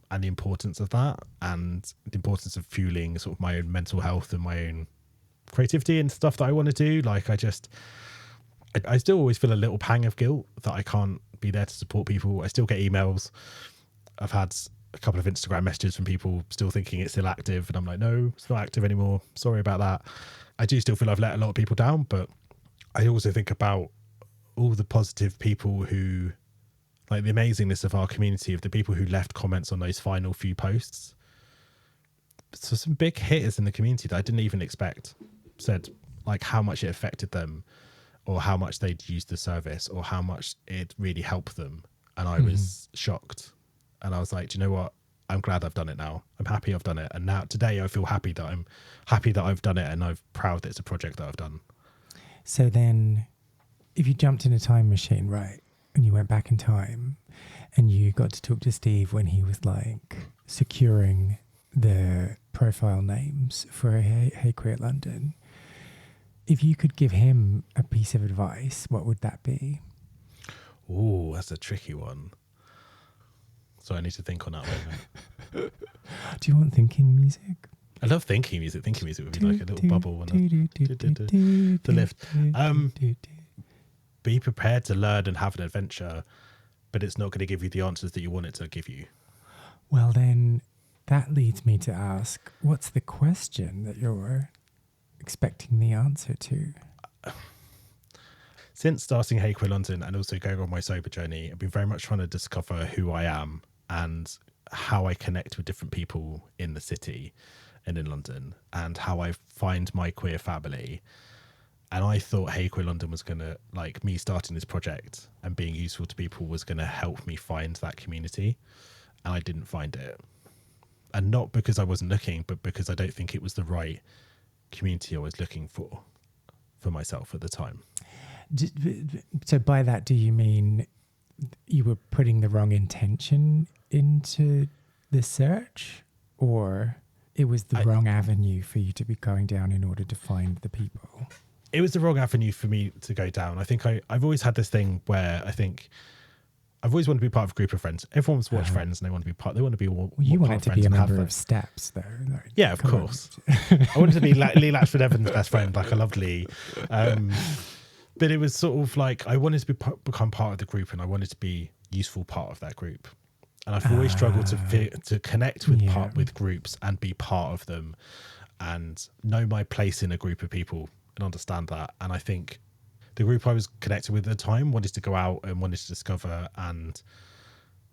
S1: and the importance of that, and the importance of fueling sort of my own mental health and my own creativity and stuff that I want to do. Like I still always feel a little pang of guilt that I can't be there to support people. I still get emails. I've had a couple of Instagram messages from people still thinking it's still active, and I'm like, no, it's not active anymore. Sorry about that. I do still feel I've let a lot of people down, but I also think about all the positive people who, like the amazingness of our community, of the people who left comments on those final few posts. So some big hitters in the community that I didn't even expect said like how much it affected them, or how much they'd used the service, or how much it really helped them. And I was shocked. And I was like, do you know what? I'm glad I've done it now. I'm happy I've done it. And now today I feel happy that I've done it, and I'm proud that it's a project that I've done.
S2: So then if you jumped in a time machine, right, and you went back in time and you got to talk to Steve when he was like securing the profile names for Hey Queer London, if you could give him a piece of advice, what would that be?
S1: Oh, that's a tricky one. So I need to think on that one.
S2: Do you want thinking music?
S1: I love thinking music. Thinking music would be like a little bubble and the lift. Be prepared to learn and have an adventure, but it's not going to give you the answers that you want it to give you.
S2: Well, then that leads me to ask, what's the question that you're expecting the answer to?
S1: Since starting Hey Queer London and also going on my sober journey, I've been very much trying to discover who I am and how I connect with different people in the city and in London, and how I find my queer family. And I thought Hey Queer London was going to, like me starting this project and being useful to people, was going to help me find that community. And I didn't find it. And not because I wasn't looking, but because I don't think it was the right community I was looking for myself at the time.
S2: So by that, do you mean you were putting the wrong intention into the search, or it was the wrong avenue for you to be going down in order to find the people?
S1: It was the wrong avenue for me to go down. I think I've always had this thing where I think I've always wanted to be part of a group of friends. Everyone's watched Friends, and they want to be part. They want to be. Well,
S2: you
S1: part
S2: wanted to be a member of Steps, though. Like,
S1: yeah, of course. I wanted to be Lee Latchford Evans' best friend. Like I loved Lee, but it was sort of like I wanted to become part of the group, and I wanted to be useful part of that group. And I've always struggled to connect with groups and be part of them, and know my place in a group of people and understand that. And I think the group I was connected with at the time wanted to go out and wanted to discover and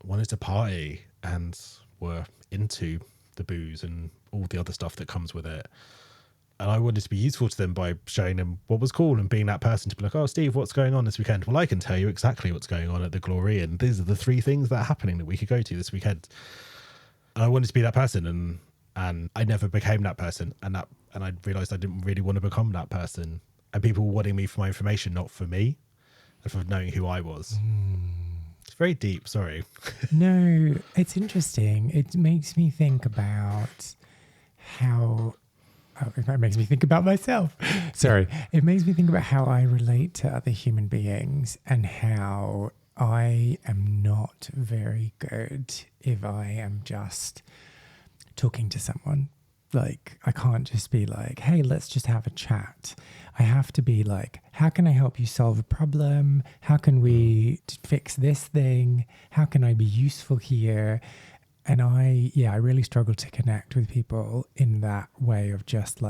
S1: wanted to party and were into the booze and all the other stuff that comes with it. And I wanted to be useful to them by showing them what was cool and being that person to be like, oh, Steve, what's going on this weekend? Well, I can tell you exactly what's going on at the Glory, and these are the 3 things that are happening that we could go to this weekend. And I wanted to be that person, and I never became that person. And I realized I didn't really want to become that person. And people wanting me for my information, not for me, and for knowing who I was. It's very deep, sorry.
S2: No, it's interesting. It makes me think about how... it makes me think about myself. Sorry. It makes me think about how I relate to other human beings and how I am not very good if I am just talking to someone. Like, I can't just be like, hey, let's just have a chat. I have to be like, how can I help you solve a problem? How can we fix this thing? How can I be useful here? And I really struggle to connect with people in that way of just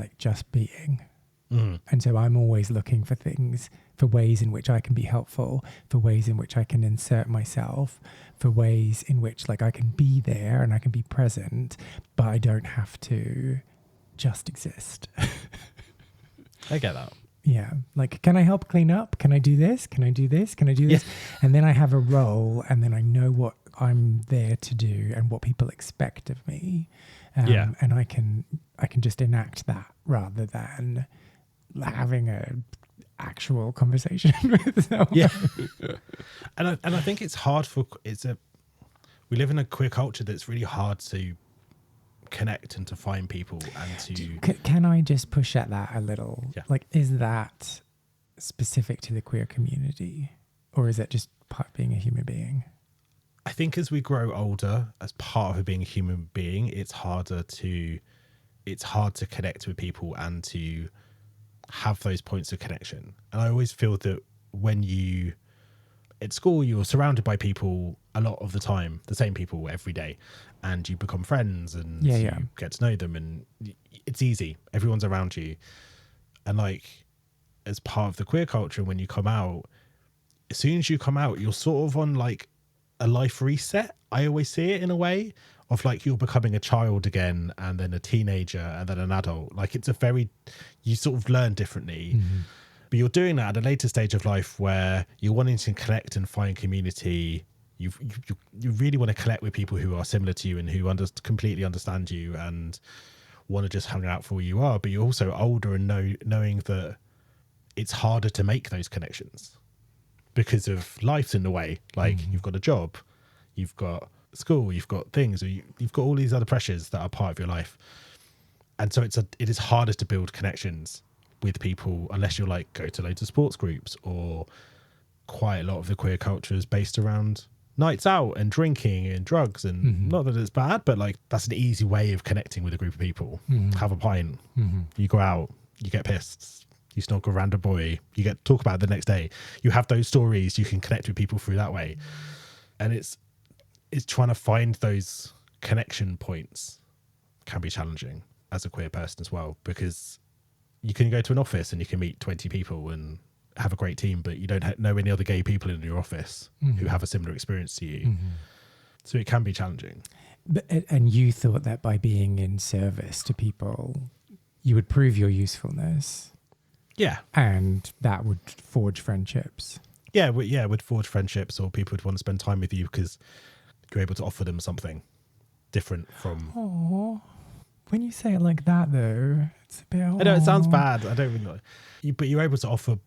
S2: being. And so I'm always looking for things, for ways in which I can be helpful, for ways in which I can insert myself, for ways in which like I can be there and I can be present, but I don't have to just exist.
S1: I get that.
S2: Yeah. Like, can I help clean up? Can I do this? Can I do this? Can I do this? Yeah. And then I have a role and then I know what I'm there to do and what people expect of me. And I can just enact that rather than having a actual conversation with someone.
S1: Yeah. and I think it's hard we live in a queer culture that's really hard to connect and to find people and to
S2: can I just push at that a little?
S1: Yeah.
S2: Like, is that specific to the queer community or is it just part of being a human being?
S1: I think as we grow older, as part of being a human being, it's hard to connect with people and to have those points of connection. And I always feel that when you at school, you're surrounded by people a lot of the time, the same people every day, and you become friends and you get to know them, and it's easy. Everyone's around you. And like, as part of the queer culture, when you come out, as soon as you come out, you're sort of on like a life reset. I always see it in a way of like you're becoming a child again and then a teenager and then an adult. Like it's you sort of learn differently. Mm-hmm. But you're doing that at a later stage of life where you're wanting to connect and find community. You really want to connect with people who are similar to you and who completely understand you and want to just hang out for who you are. But you're also older and knowing that it's harder to make those connections because of life's in the way. Like you've got a job, you've got school, you've got things, or you've got all these other pressures that are part of your life. And so it is harder to build connections with people unless you're like go to loads of sports groups, or quite a lot of the queer culture is based around nights out and drinking and drugs, and not that it's bad, but like that's an easy way of connecting with a group of people. Have a pint, you go out, you get pissed, you snog a random boy, you get to talk about it the next day, you have those stories, you can connect with people through that way. And it's trying to find those connection points can be challenging as a queer person as well, because you can go to an office and you can meet 20 people and have a great team, but you don't know any other gay people in your office who have a similar experience to you. So it can be challenging.
S2: And you thought that by being in service to people, you would prove your usefulness.
S1: Yeah.
S2: And that would forge friendships.
S1: Yeah, would forge friendships, or people would want to spend time with you because you're able to offer them something different from...
S2: Aww. When you say it like that, though, it's a bit...
S1: I know, it sounds bad. I don't really know. But you're able to offer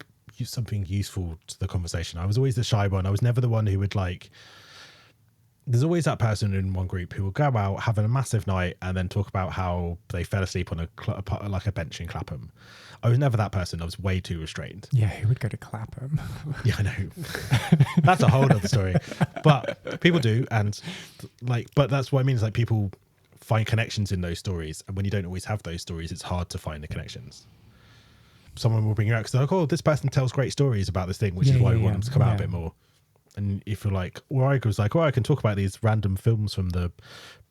S1: something useful to the conversation. I was always the shy one. I was never the one who would like... There's always that person in one group who will go out, have a massive night, and then talk about how they fell asleep on a bench in Clapham. I was never that person. I was way too restrained.
S2: Yeah, who would go to Clapham?
S1: Yeah, I know. That's a whole other story. But people do, and like, but that's what I mean. Is like people find connections in those stories, and when you don't always have those stories, it's hard to find the connections. Someone will bring you out because they're like, oh, this person tells great stories about this thing, which is why we want them to come out a bit more. And if you're like, or I was like, oh, I can talk about these random films from the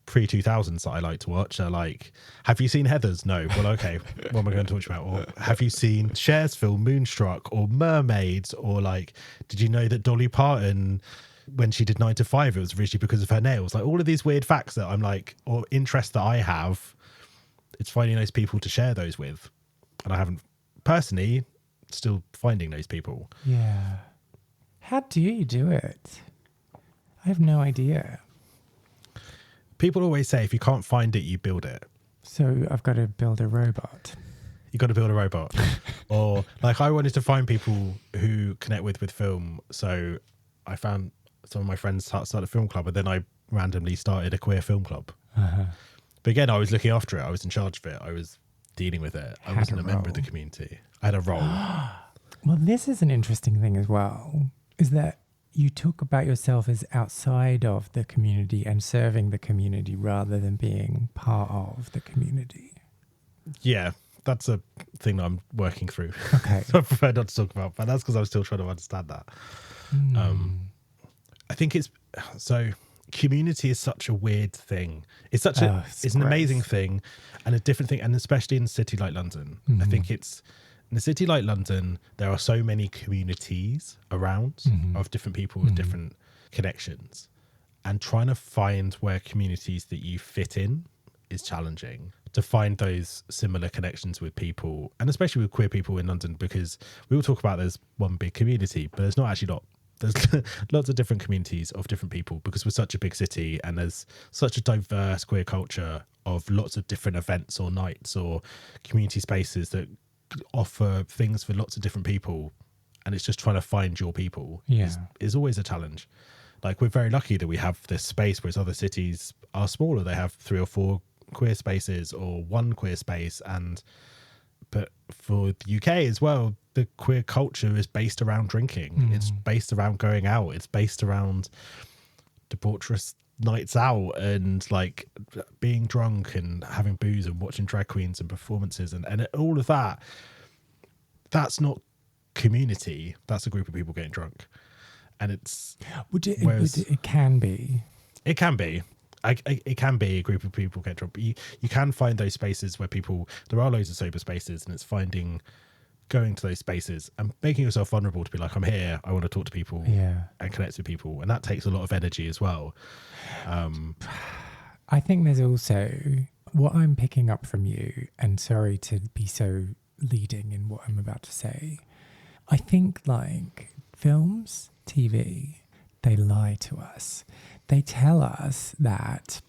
S1: pre-2000s that I like to watch. They're like, have you seen Heathers? No. Well, okay, what am I going to talk about? Or have you seen Cher's film Moonstruck, or Mermaids? Or like, did you know that Dolly Parton, when she did 9 to 5, it was originally because of her nails? Like all of these weird facts that I'm like, or interests that I have, it's finding those people to share those with. And I haven't personally still finding those people.
S2: Yeah. How do you do it? I have no idea.
S1: People always say if you can't find it, you build it.
S2: So I've got to build a robot.
S1: You got to build a robot. Or like I wanted to find people who connect with film. So I found some of my friends started a film club, and then I randomly started a queer film club. But again, I was looking after it. I was in charge of it. I was dealing with it. I wasn't a member of the community. I had a role.
S2: Well, this is an interesting thing as well, is that you talk about yourself as outside of the community and serving the community rather than being part of the community.
S1: Yeah, that's a thing that I'm working through.
S2: Okay.
S1: So I prefer not to talk about, but that's because I'm still trying to understand that. I think it's so community is such a weird thing. It's such it's an amazing thing and a different thing. And especially in a city like London, I think it's in a city like London, there are so many communities around of different people with different connections, and trying to find where communities that you fit in is challenging. To find those similar connections with people, and especially with queer people in London, because we all talk about there's one big community, but there's not actually not. There's lots of different communities of different people because we're such a big city and there's such a diverse queer culture of lots of different events or nights or community spaces that offer things for lots of different people. And it's just trying to find your people is always a challenge. Like, we're very lucky that we have this space, whereas other cities are smaller. They have 3 or 4 queer spaces or 1 queer space. But for the UK as well, the queer culture is based around drinking. It's based around going out. It's based around debaucherous nights out and like being drunk and having booze and watching drag queens and performances and all of that. That's not community. That's a group of people getting drunk. And it's...
S2: It can be.
S1: It can be. It can be a group of people get drunk, but you can find those spaces where people, there are loads of sober spaces, and it's going to those spaces and making yourself vulnerable to be like, I'm here, I want to talk to people and connect with people. And that takes a lot of energy as well.
S2: I think there's also what I'm picking up from you, and sorry to be so leading in what I'm about to say. I think like films, TV, they lie to us. They tell us that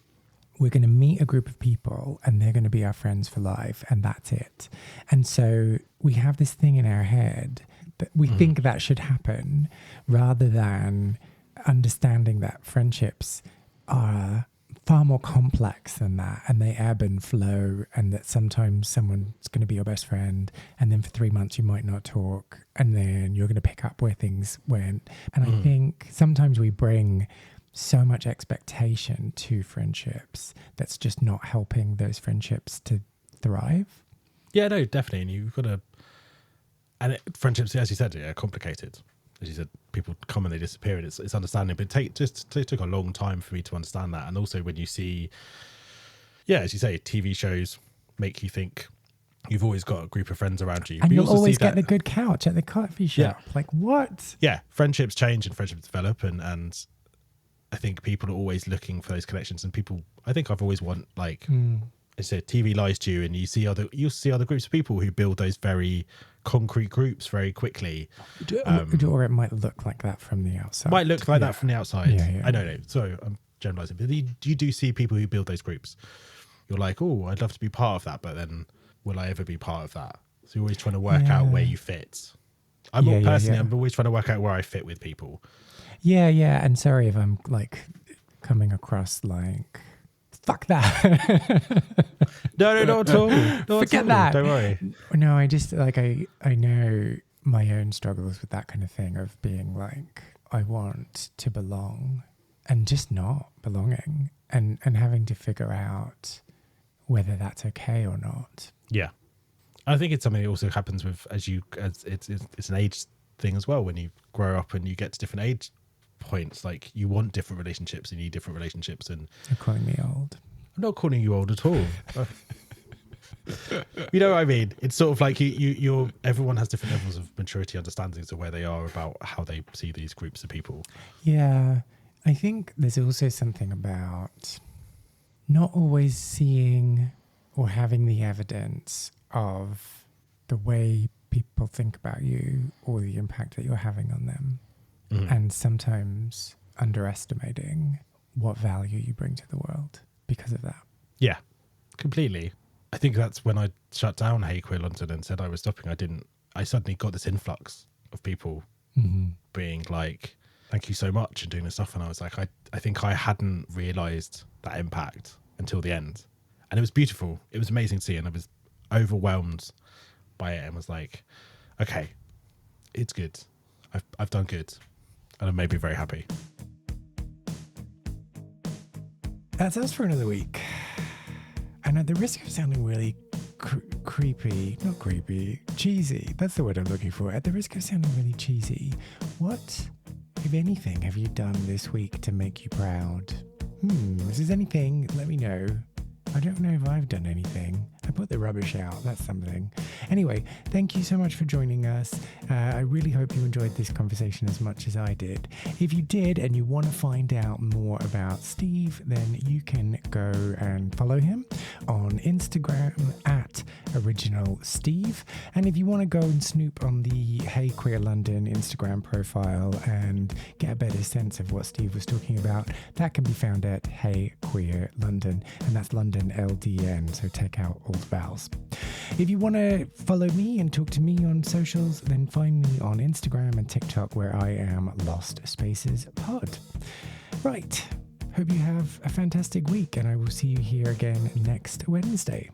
S2: we're going to meet a group of people and they're going to be our friends for life and that's it. And so we have this thing in our head that we think that should happen, rather than understanding that friendships are far more complex than that, and they ebb and flow, and that sometimes someone's going to be your best friend and then for 3 months you might not talk, and then you're going to pick up where things went. And I think sometimes we bring so much expectation to friendships that's just not helping those friendships to thrive.
S1: Yeah, no, definitely. And you've got to, and friendships, as you said, are complicated. As you said, people come and they disappear, and it's understanding. But it took a long time for me to understand that. And also when you see, as you say, TV shows make you think you've always got a group of friends around you.
S2: And
S1: but
S2: you'll
S1: also
S2: always
S1: see
S2: get the good couch at the coffee shop.
S1: Yeah.
S2: Like, what?
S1: Yeah, friendships change and friendships develop, and I think people are always looking for those connections. And people, I think I've always want, like, I said, TV lies to you, and you'll see other groups of people who build those very concrete groups very quickly.
S2: Or it might look like that from the outside.
S1: Might look like that from the outside.
S2: Yeah.
S1: I don't know. So I'm generalizing, but you do see people who build those groups. You're like, oh, I'd love to be part of that, but then will I ever be part of that? So you're always trying to work out where you fit. I'm always trying to work out where I fit with people.
S2: Yeah. And sorry if I'm like coming across like, fuck that.
S1: No, not at all.
S2: Forget that.
S1: Don't worry.
S2: No, I just like, I know my own struggles with that kind of thing of being like, I want to belong and just not belonging, and having to figure out whether that's okay or not.
S1: Yeah. I think it's something that also happens with as it's an age thing as well. When you grow up and you get to different age points, like you want different relationships and you need different relationships. And
S2: You're calling me old.
S1: I'm not calling you old at all. You know what I mean? It's sort of like you're everyone has different levels of maturity, understandings of where they are about how they see these groups of people.
S2: Yeah. I think there's also something about not always seeing or having the evidence of the way people think about you or the impact that you're having on them. And sometimes underestimating what value you bring to the world because of that.
S1: Yeah, completely. I think that's when I shut down Hey Queer London and said I was stopping. I suddenly got this influx of people being like, thank you so much, and doing this stuff. And I was like, I think I hadn't realized that impact until the end. And it was beautiful. It was amazing to see. And I was overwhelmed by it and was like, okay, it's good. I've done good. and I may be very happy.
S2: That's us for another week. And at the risk of sounding really cheesy, that's the word I'm looking for. At the risk of sounding really cheesy, what, if anything, have you done this week to make you proud? If there's anything, let me know. I don't know if I've done anything. I put the rubbish out. That's something. Anyway, thank you so much for joining us. I really hope you enjoyed this conversation as much as I did. If you did and you want to find out more about Steve, then you can go and follow him on Instagram at Original Steve. And if you want to go and snoop on the Hey Queer London Instagram profile and get a better sense of what Steve was talking about, that can be found at Hey Queer London. And that's London LDN, so take out all the vowels. If you want to follow me and talk to me on socials, then find me on Instagram and TikTok, where I am Lost Spaces Pod. Right. Hope you have a fantastic week, and I will see you here again next Wednesday.